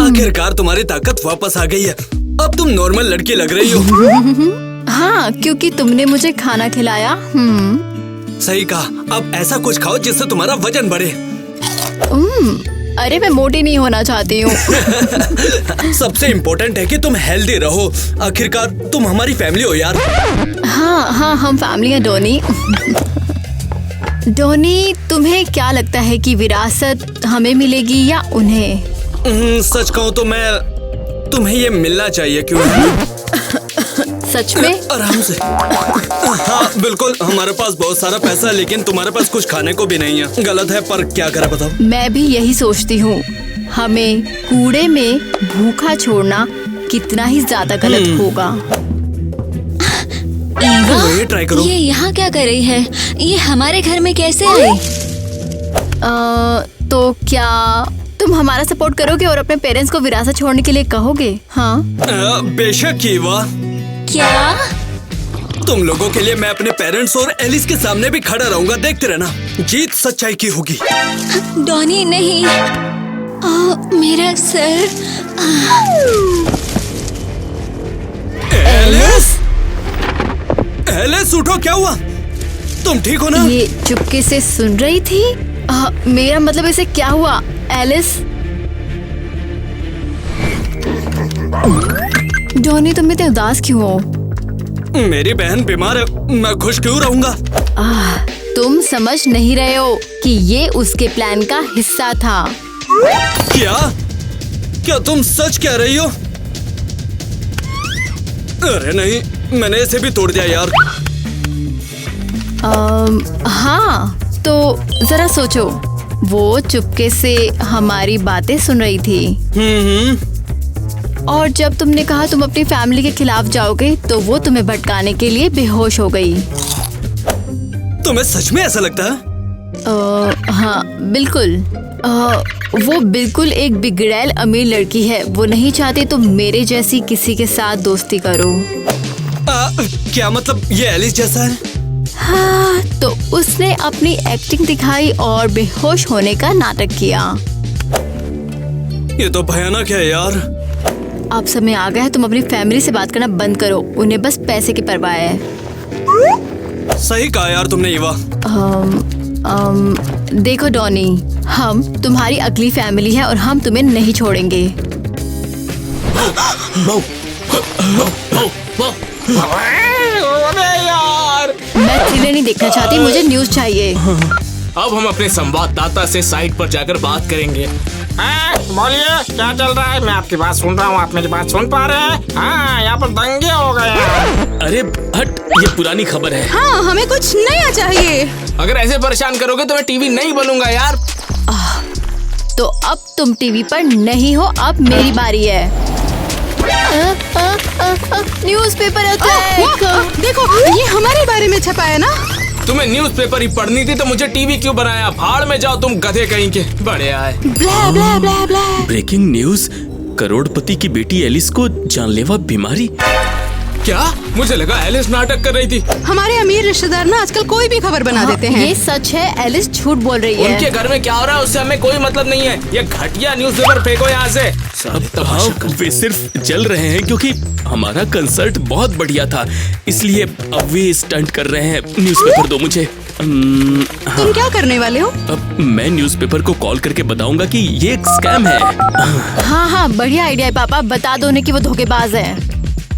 आखिरकार तुम्हारी ताकत वापस आ गई है। अब तुम नॉर्मल लड़की लग रही हो। हाँ, क्योंकि तुमने मुझे खाना खिलाया। सही कहा। अब ऐसा कुछ खाओ जिससे तुम्हारा वजन बढ़े। अरे मैं मोटी नहीं होना चाहती हूँ। सबसे इम्पोर्टेंट है कि तुम हेल्दी रहो। आखिरकार तुम हमारी फैमिली हो यार। हाँ, हम फैमिली है डोनी। डोनी, तुम्हें क्या लगता है कि विरासत हमें मिलेगी या उन्हें? सच कहूँ तो तुम्हें ये मिलना चाहिए। क्यों? सच में? आराम से। हाँ बिल्कुल, हमारे पास बहुत सारा पैसा है, लेकिन तुम्हारे पास कुछ खाने को भी नहीं है। गलत है, पर क्या करें बताओ। मैं भी यही सोचती हूँ। हमें कूड़े में भूखा छोड़ना कितना ही ज्यादा गलत होगा। ईवा, ये ट्राई करो। ये यहाँ क्या कर रही है? ये हमारे घर में कैसे आई? तो क्या तुम हमारा सपोर्ट करोगे और अपने पेरेंट्स को विरासत छोड़ने के लिए कहोगे? हाँ बेशक ईवा। क्या? तुम लोगों के लिए मैं अपने पेरेंट्स और एलिस के सामने भी खड़ा रहूंगा। देखते रहना, जीत सच्चाई की होगी। डॉनी नहीं। मेरा सर। एलिस? एलिस उठो, क्या हुआ? तुम ठीक हो ना? ये चुपके से सुन रही थी। मेरा मतलब इसे क्या हुआ? एलिस? डॉनी, तुम इतने उदास क्यों हो? मेरी बहन बीमार है, मैं खुश क्यों रहूंगा? तुम समझ नहीं रहे हो कि ये उसके प्लान का हिस्सा था। क्या तुम सच कह रही हो? अरे नहीं, मैंने इसे भी तोड़ दिया यार। हाँ, तो जरा सोचो, वो चुपके से हमारी बातें सुन रही थी। और जब तुमने कहा तुम अपनी फैमिली के खिलाफ जाओगे, तो वो तुम्हें भटकाने के लिए बेहोश हो गई। तुम्हें सच में ऐसा लगता है? हाँ बिल्कुल। वो बिल्कुल एक बिगड़ैल अमीर लड़की है। वो नहीं चाहती तुम मेरे जैसी किसी के साथ दोस्ती करो। क्या मतलब ये एलिस जैसा है? हाँ, तो उसने अपनी एक्टिंग दिखाई और बेहोश होने का नाटक किया। ये तो भयानक है यार। अब समय आ गया है, तुम अपनी फैमिली से बात करना बंद करो। उन्हें बस पैसे की परवाह है। सही कहा यार तुमने ईवा। देखो डॉनी, हम तुम्हारी अगली फैमिली है और हम तुम्हें नहीं छोड़ेंगे। यार, मैं थ्रिलर नहीं देखना चाहती, मुझे न्यूज चाहिए। अब हम अपने संवाददाता से साइट पर जाकर बात करेंगे। बोलिए, क्या चल रहा है? मैं आपकी बात सुन रहा हूँ, आप मेरी बात सुन पा रहे हैं? हाँ, यहाँ पर दंगे हो गए। अरे हट, ये पुरानी खबर है। हाँ, हमें कुछ नया चाहिए। अगर ऐसे परेशान करोगे तो मैं टीवी नहीं बनूंगा यार। तो अब तुम टीवी पर नहीं हो, अब मेरी बारी है। न्यूज़पेपर देखो, ये हमारे बारे में छपा है ना? तुम्हें न्यूज़पेपर ही पढ़नी थी तो मुझे टीवी क्यों बनाया? भाड़ में जाओ तुम गधे कहीं के। बड़े आए। ब्ला ब्ला ब्ला ब्ला। ब्रेकिंग न्यूज, करोड़पति की बेटी एलिस को जानलेवा बीमारी। क्या? मुझे लगा एलिस नाटक कर रही थी। हमारे अमीर रिश्तेदार ना आजकल कोई भी खबर बना देते हैं। ये सच है, एलिस झूठ बोल रही है। उनके घर में क्या हो रहा है उससे हमें कोई मतलब नहीं है। ये घटिया न्यूज़पेपर फेंको यहाँ से। वे सिर्फ जल रहे हैं क्योंकि हमारा कंसर्ट बहुत बढ़िया था, इसलिए अब वे स्टंट कर रहे हैं। न्यूज़पेपर दो मुझे। तुम क्या करने वाले हो? अब मैं न्यूज़पेपर को कॉल करके बताऊंगा कि ये एक स्कैम है। हाँ, बढ़िया आइडिया है पापा, बता दो उन्हें कि वो धोखेबाज है।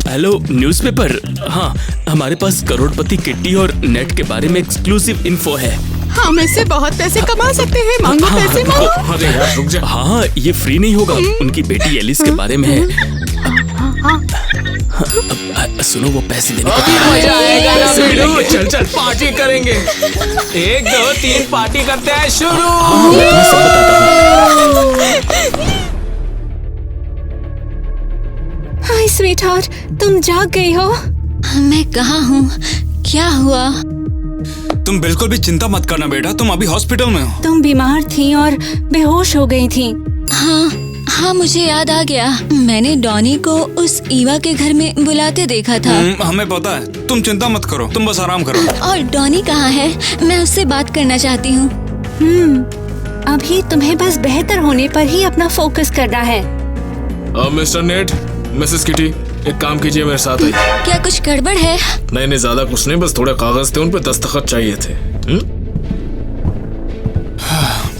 हेलो न्यूज़पेपर, हाँ हमारे पास करोड़पति किट्टी और नेट के बारे में एक्सक्लूसिव इन्फो है। हम इससे बहुत पैसे कमा सकते हैं, मांगो पैसे मांगो। अरे यार रुक जा। हाँ, ये फ्री नहीं होगा, उनकी बेटी एलिस के बारे में है। सुनो, वो पैसे देने को तैयार। चल चल पार्टी करेंगे। 1 2 3 पार्टी करते हैं, शुरू। हाय स्वीट स्वीटहार्ट, तुम जाग गई हो? मैं कहाँ हूँ? क्या हुआ? तुम बिल्कुल भी चिंता मत करना बेटा, तुम अभी हॉस्पिटल में हो। तुम बीमार थी और बेहोश हो गई थी। हाँ, मुझे याद आ गया। मैंने डॉनी को उस ईवा के घर में बुलाते देखा था। हमें पता है, तुम चिंता मत करो, तुम बस आराम करो। और डॉनी कहाँ है? मैं उससे बात करना चाहती हूँ। अभी तुम्हें बस बेहतर होने पर ही अपना फोकस करना है। मिस्टर नेट, मिसेस किटी, एक काम कीजिए, मेरे साथ आइए। क्या कुछ गड़बड़ है? नहीं, ज्यादा कुछ नहीं, बस थोड़े कागज थे, उन पे दस्तखत चाहिए थे।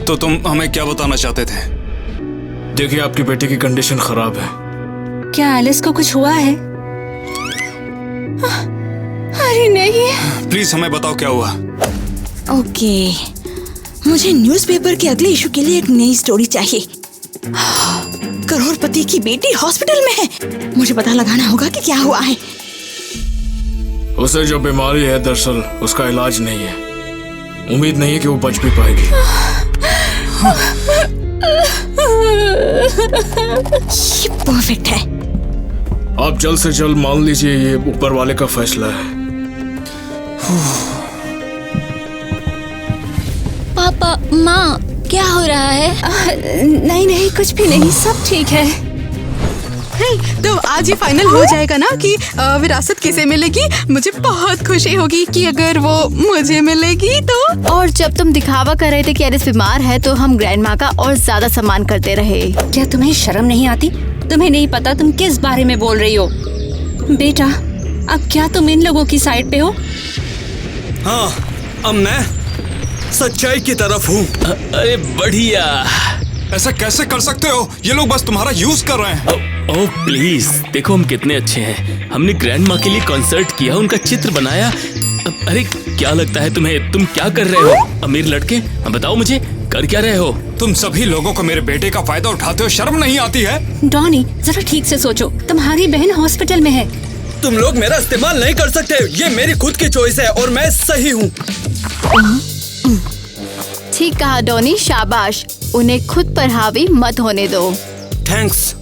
तो तुम हमें क्या बताना चाहते थे? देखिए, आपकी बेटी की कंडीशन खराब है। क्या एलिस को कुछ हुआ है? अरे नहीं। प्लीज हमें बताओ क्या हुआ। ओके, मुझे न्यूज़पेपर के अगले इशू के लिए एक नई स्टोरी चाहिए। करोड़पति की बेटी हॉस्पिटल में है, मुझे पता लगाना होगा कि क्या हुआ है। उसे जो बीमारी है दरअसल उसका इलाज नहीं है। उम्मीद नहीं है कि वो बच भी पाएगी। ये परफेक्ट है। आप जल्द से जल्द मान लीजिए, ये ऊपर वाले का फैसला है। पापा, माँ, क्या हो रहा है? नहीं, कुछ भी नहीं, सब ठीक है। तो आज ये फाइनल हो जाएगा ना कि विरासत किसे मिलेगी। मुझे बहुत खुशी होगी कि अगर वो मुझे मिलेगी तो। और जब तुम दिखावा कर रहे थे कि एलिस बीमार है तो हम ग्रैंड माँ का और ज्यादा सम्मान करते रहे। क्या तुम्हें शर्म नहीं आती? तुम्हें नहीं पता तुम किस बारे में बोल रही हो? बेटा, अब क्या तुम इन लोगों की साइड पे हो? हाँ, अब मैं सच्चाई की तरफ हूँ। अरे बढ़िया। ऐसा कैसे कर सकते हो? ये लोग बस तुम्हारा यूज कर रहे हैं। ओह प्लीज, देखो हम कितने अच्छे हैं। हमने ग्रैंड माँ के लिए कॉन्सर्ट किया, उनका चित्र बनाया। अरे क्या लगता है तुम्हें? तुम क्या कर रहे हो? अमीर लड़के, बताओ मुझे, कर क्या रहे हो? तुम सभी लोगों को मेरे बेटे का फायदा उठाते हो, शर्म नहीं आती है? डॉनी, जरा ठीक से सोचो, तुम्हारी बहन हॉस्पिटल में है। तुम लोग मेरा इस्तेमाल नहीं कर सकते, ये मेरी खुद की चॉइस है और मैं सही हूँ। ठीक कहा डॉनी, शाबाश। उन्हें खुद पर हावी मत होने दो। थैंक्स।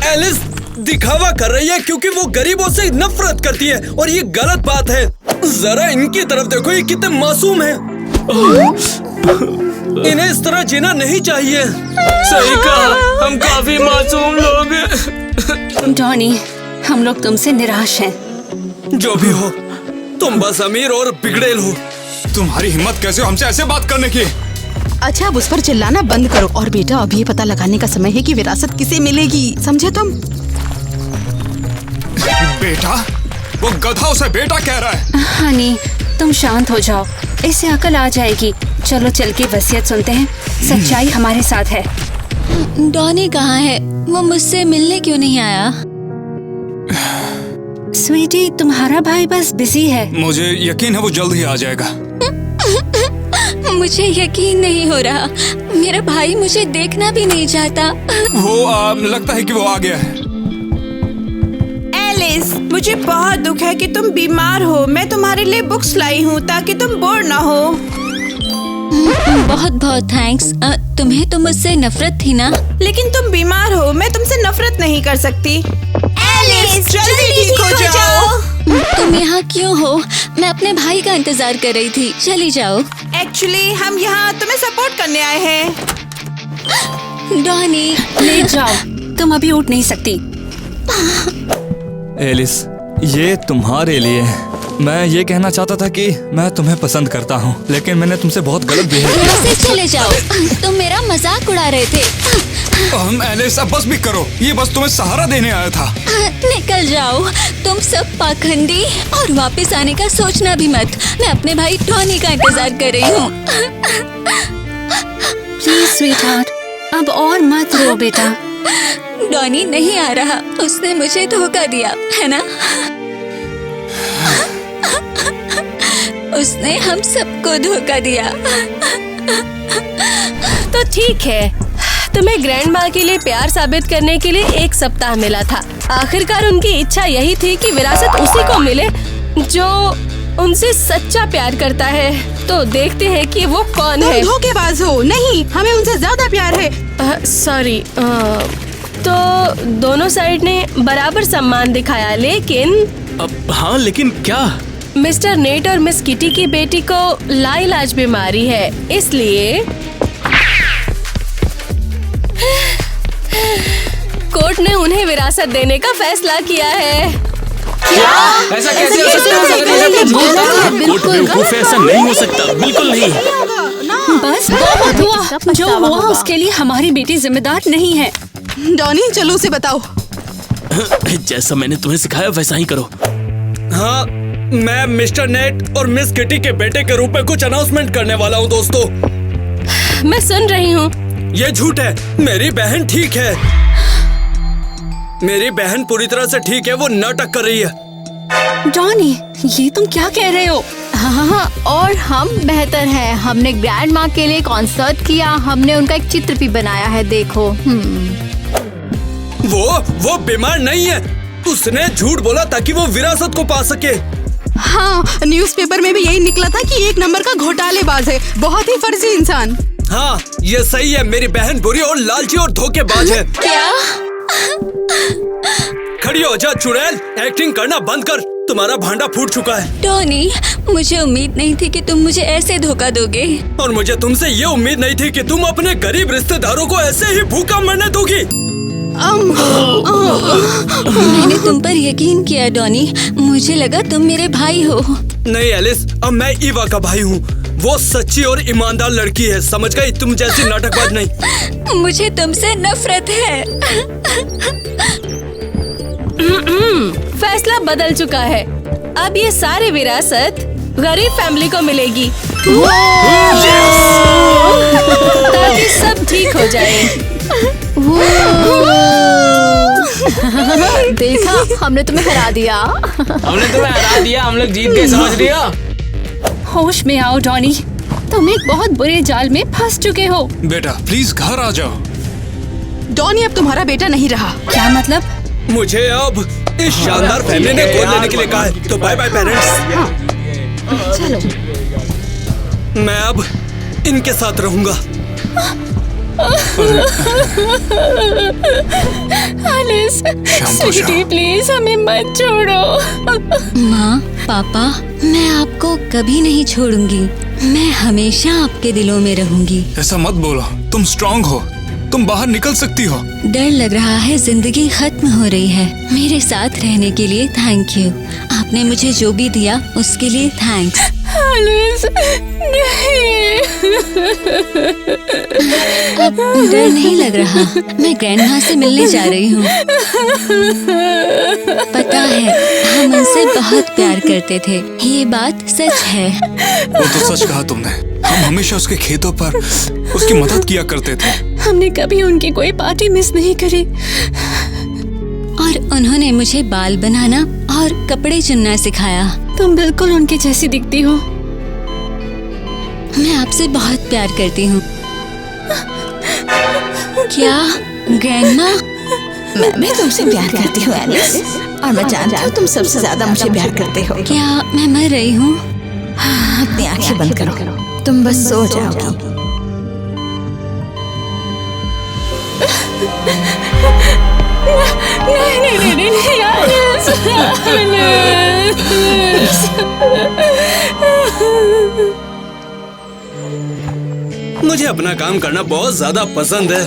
एलिस दिखावा कर रही है क्योंकि वो गरीबों से नफरत करती है और ये गलत बात है। जरा इनकी तरफ देखो, ये कितने मासूम हैं। इन्हें इस तरह जीना नहीं चाहिए। सही कहा, हम काफी मासूम लोग हैं। डॉनी, हम लोग तुमसे निराश हैं। जो भी हो, तुम बस अमीर और बिगड़ेल हो। तुम्हारी हिम्मत कैसे हो हमसे ऐसे बात करने की? अच्छा, अब उस पर चिल्लाना बंद करो। और बेटा, अब ये पता लगाने का समय है कि विरासत किसे मिलेगी, समझे तुम? बेटा? वो गधा उसे बेटा कह रहा है। हनी, तुम शांत हो जाओ, इससे अकल आ जाएगी। चलो चल के वसीयत सुनते हैं। सच्चाई हमारे साथ है। डॉनी कहाँ है? वो मुझसे मिलने क्यों नहीं आया? स्वीटी, तुम्हारा भाई बस बिजी है। मुझे यकीन है वो जल्द ही आ जाएगा। मुझे यकीन नहीं हो रहा। मेरा भाई मुझे देखना भी नहीं चाहता। वो लगता है कि वो आ गया है। एलिस, मुझे बहुत दुख है कि तुम बीमार हो। मैं तुम्हारे लिए बुक्स लाई हूँ ताकि तुम बोर ना हो। बहुत बहुत थैंक्स। तुम्हें तो मुझसे नफरत थी ना? लेकिन तुम बीमार हो, मैं तुमसे नफरत नहीं कर सकती। एलिस, जल्दी ठीक हो जाओ। तुम यहाँ क्यों हो? मैं अपने भाई का इंतजार कर रही थी। चली जाओ। एक्चुअली हम यहाँ तुम्हें सपोर्ट करने आए हैं। डॉनी, ले जाओ, तुम अभी उठ नहीं सकती। एलिस, ये तुम्हारे लिए। मैं ये कहना चाहता था कि मैं तुम्हें पसंद करता हूँ, लेकिन मैंने तुमसे बहुत गलत बिहेव किया। यहाँ से चले जाओ, तुम मेरा मजाक उड़ा रहे थे। एलिस, अब बस भी करो, ये बस तुम्हें सहारा देने आया था। निकल जाओ, तुम सब पाखंडी। और वापस आने का सोचना भी मत। मैं अपने भाई डॉनी का इंतजार कर रही हूँ। प्लीज स्वीटहार्ट, अब और मत रो बेटा। डॉनी नहीं आ रहा, उसने मुझे धोखा दिया है ना? उसने हम सबको धोखा दिया। तो ठीक है, तुम्हें ग्रैंड माँ के लिए प्यार साबित करने के लिए 1 सप्ताह मिला था। आखिरकार उनकी इच्छा यही थी कि विरासत उसी को मिले जो उनसे सच्चा प्यार करता है। तो देखते हैं कि वो कौन है। धोखेबाज हो। नहीं, हमें उनसे ज्यादा प्यार है। सॉरी, तो दोनों साइड ने बराबर सम्मान दिखाया, लेकिन अब हाँ, लेकिन क्या? मिस्टर नेट और मिस किटी की बेटी को लाइलाज बीमारी है, इसलिए कोर्ट ने उन्हें विरासत देने का फैसला किया है। क्या? ऐसा कैसे हो सकता है? कोर्ट बेवकूफ है, ऐसा नहीं हो सकता, बिल्कुल नहीं। बस बहुत हुआ, जो हुआ उसके लिए हमारी बेटी जिम्मेदार नहीं है। डॉनी चलो उसे बताओ। जैसा मैंने तुम्हें सिखाया वैसा ही करो। हाँ, मैं मिस्टर नेट और मिस किटी के बेटे के रूप में कुछ अनाउंसमेंट करने वाला हूँ दोस्तों। मैं सुन रही हूँ। ये झूठ है, मेरी बहन ठीक है। मेरी बहन पूरी तरह से ठीक है, वो नाटक कर रही है। जॉनी, ये तुम क्या कह रहे हो? हाँ, और हम बेहतर हैं। हमने ग्रैंड माँ के लिए कॉन्सर्ट किया, हमने उनका एक चित्र भी बनाया है, देखो। वो बीमार नहीं है, उसने झूठ बोला ताकि वो विरासत को पा सके। हाँ, न्यूज़पेपर में भी यही निकला था कि एक नंबर का घोटालेबाज है, बहुत ही फर्जी इंसान। हाँ, ये सही है, मेरी बहन बुरी और लालची और धोखेबाज है। क्या? खड़ी हो जा चुड़ैल, एक्टिंग करना बंद कर, तुम्हारा भांडा फूट चुका है। टोनी, मुझे उम्मीद नहीं थी कि तुम मुझे ऐसे धोखा दोगे। और मुझे तुमसे ये उम्मीद नहीं थी कि तुम अपने गरीब रिश्तेदारों को ऐसे ही भूखा मरने दोगी। मैंने तुम पर यकीन किया डॉनी, मुझे लगा तुम मेरे भाई हो। नहीं एलिस, अब मैं ईवा का भाई हूँ। वो सच्ची और ईमानदार लड़की है, समझ गई? तुम जैसी नाटकबाज नहीं। मुझे तुमसे नफरत है। फैसला बदल चुका है, अब ये सारी विरासत गरीब फैमिली को मिलेगी, ताकि सब ठीक हो जाए। देखा, हमने तुम्हें हरा दिया। हम लोग जीत गए, समझ रही हो? होश में आओ डॉनी, तुम एक बहुत बुरे जाल में फंस चुके हो। बेटा प्लीज घर आ जाओ। डॉनी अब तुम्हारा बेटा नहीं रहा। क्या मतलब? मुझे अब इस शानदार फैमिली ने गोद लेने के लिए कहा है, तो बाय बाय पेरेंट्स। मैं अब इनके साथ रहूंगा। एलिस, स्वीटी प्लीज हमें मत छोड़ो। माँ, पापा, मैं आपको कभी नहीं छोड़ूंगी। मैं हमेशा आपके दिलों में रहूंगी। ऐसा मत बोलो, तुम स्ट्रांग हो, तुम बाहर निकल सकती हो। डर लग रहा है, जिंदगी खत्म हो रही है। मेरे साथ रहने के लिए थैंक यू। आपने मुझे जो भी दिया उसके लिए थैंक्स। एलिस, नहीं। अब डर नहीं लग रहा, मैं ग्रैंडमा से मिलने जा रही हूँ। पता है, हम उनसे बहुत प्यार करते थे, ये बात सच है। वो तो सच कहा तुमने, हम हमेशा उसके खेतों पर उसकी मदद किया करते थे। हमने कभी उनकी कोई पार्टी मिस नहीं करी। और उन्होंने मुझे बाल बनाना और कपड़े चुनना सिखाया। तुम बिल्कुल उनकी जैसी दिखती हो। मैं आपसे बहुत प्यार करती हूँ। क्या ग्रैंडमा? मैं तुमसे प्यार करती हूँ एलिस, और मैं जानती हूँ तुम सबसे ज्यादा मुझे प्यार करते हो। क्या मैं मर रही हूँ? अपनी आंखें बंद करो, तुम बस सो जाओगी। नहीं, एलिस, मुझे अपना काम करना बहुत ज्यादा पसंद है।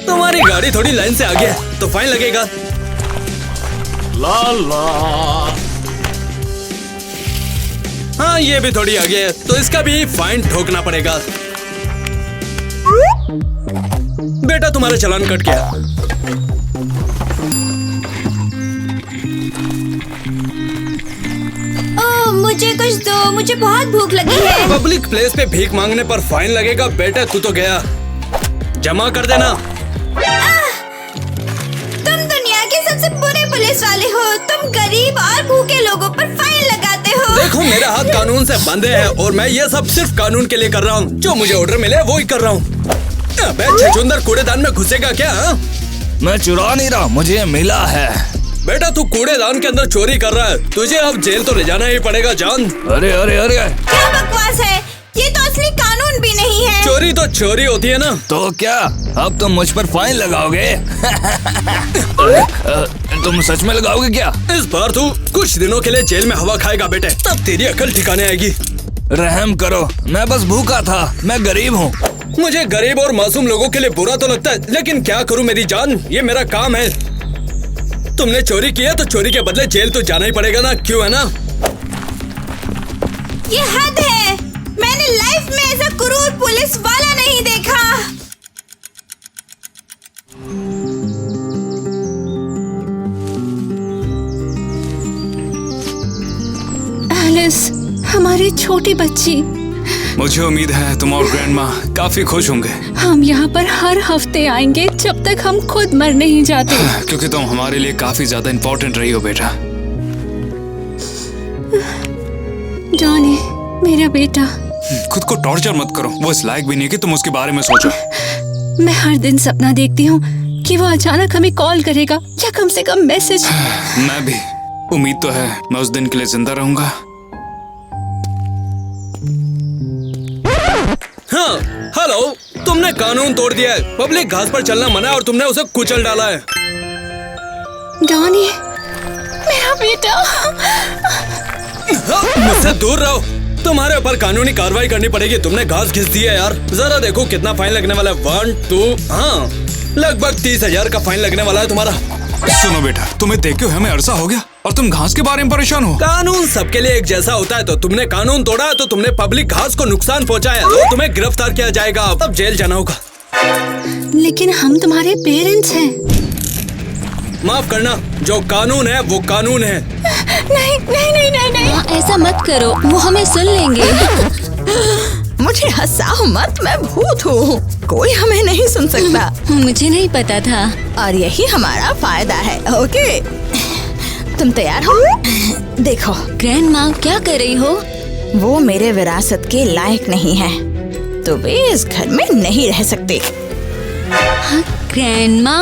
तुम्हारी गाड़ी थोड़ी लाइन से आगे है, तो फाइन लगेगा। ला ला। हाँ, ये भी थोड़ी आगे है, तो इसका भी फाइन ठोकना पड़ेगा। बेटा तुम्हारा चालान कट गया। मुझे कुछ दो, मुझे बहुत भूख लगी है। पब्लिक प्लेस पे भीख मांगने पर फाइन लगेगा। बेटा तू तो गया, जमा कर देना। तुम दुनिया के सबसे बुरे पुलिस वाले हो। तुम गरीब और भूखे लोगों पर फाइन लगाते हो। देखो, मेरा हाथ कानून से बंधे है और मैं ये सब सिर्फ कानून के लिए कर रहा हूँ। जो मुझे ऑर्डर मिले वो ही कर रहा हूँ। अबे छछूंदर, कूड़ेदान में घुसेगा क्या? मैं चुरा नहीं रहा, मुझे मिला है। बेटा तू कूड़ेदान के अंदर चोरी कर रहा है, तुझे अब जेल तो ले जाना ही पड़ेगा जान। अरे अरे अरे, क्या बकवास है, ये तो असली कानून भी नहीं नहीं है। चोरी तो चोरी होती है ना। तो क्या अब तुम मुझ पर फाइन लगाओगे? तुम सच में लगाओगे क्या? इस बार तू कुछ दिनों के लिए जेल में हवा खाएगा बेटे, तब तेरी अकल ठिकाने आएगी। रहम करो, मैं बस भूखा था, मैं गरीब हूँ। मुझे गरीब और मासूम लोगों के लिए बुरा तो लगता है, लेकिन क्या करूँ मेरी जान, ये मेरा काम है। तुमने चोरी किया तो चोरी के बदले जेल तो जाना ही पड़ेगा ना, क्यों है ना? ये हद है। मैंने लाइफ में ऐसा क्रूर पुलिस वाला नहीं देखा। एलिस, हमारी छोटी बच्ची। मुझे उम्मीद है तुम और ग्रैंडमा काफी खुश होंगे। हम यहाँ पर हर हफ्ते आएंगे जब तक हम खुद मर नहीं जाते। क्योंकि तुम हमारे लिए काफी ज्यादा इम्पोर्टेंट रही हो बेटा। जॉनी, मेरा बेटा। खुद को टॉर्चर मत करो, वो इस लायक भी नहीं कि तुम उसके बारे में सोचो। मैं हर दिन सपना देखती हूँ कि वो अचानक हमें कॉल करेगा या कम से कम मैसेज। मैं भी, उम्मीद तो है मैं उस दिन के लिए जिंदा रहूंगा। हाँ, हेलो, तुमने कानून तोड़ दिया है। पब्लिक घास पर चलना मना है और तुमने उसे कुचल डाला है। जॉनी, मेरा बेटा। मुझसे दूर रहो। तुम्हारे ऊपर कानूनी कार्रवाई करनी पड़ेगी। तुमने घास घिस दी है यार। जरा देखो कितना फाइन लगने वाला है। 1, 2, हाँ, लगभग 30,000 का फाइन लगने वाला है तुम्हारा। सुनो बेटा, तुम्हें देखे हुए हमें अरसा हो गया और तुम घास के बारे में परेशान हो। कानून सबके लिए एक जैसा होता है। तो तुमने कानून तोड़ा तो तुमने पब्लिक घास को नुकसान पहुंचाया, तो तुम्हें गिरफ्तार किया जाएगा। अब जेल जाना होगा। लेकिन हम तुम्हारे पेरेंट्स हैं। माफ करना, जो कानून है वो कानून है। नहीं नहीं नहीं नहीं नहीं। ऐसा मत करो, वो हमें सुन लेंगे। मुझे हंसाओ मत, मैं भूत हूँ, कोई हमें नहीं सुन सकता। मुझे नहीं पता था। और यही हमारा फायदा है। ओके, तुम तैयार हो? देखो, ग्रैंडमा क्या कर रही हो? वो मेरे विरासत के लायक नहीं है, तो वे इस घर में नहीं रह सकते। ग्रैंडमा,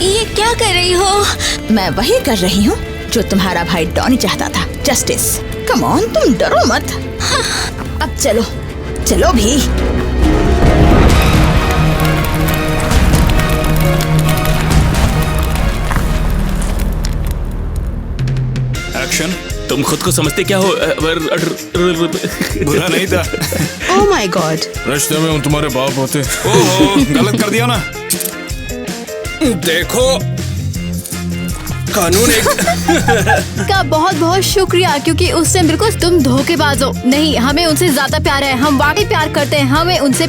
ये क्या कर रही हो? मैं वही कर रही हूँ जो तुम्हारा भाई डॉनी चाहता था, जस्टिस। कम ऑन, तुम डरो मत। अब चलो, चलो भी। एक्शन। तुम खुद को समझते क्या हो? बुरा नहीं था। Oh my God. रिश्ते में हम तुम्हारे बाप होते। ओहो, गलत कर दिया ना। देखो, कानून एक का बहुत बहुत शुक्रिया, क्योंकि उससे बिल्कुल तुम धोखेबाज हो। नहीं, हमें उनसे ज्यादा प्यार है। हम वाकई प्यार करते हैं, हमें उनसे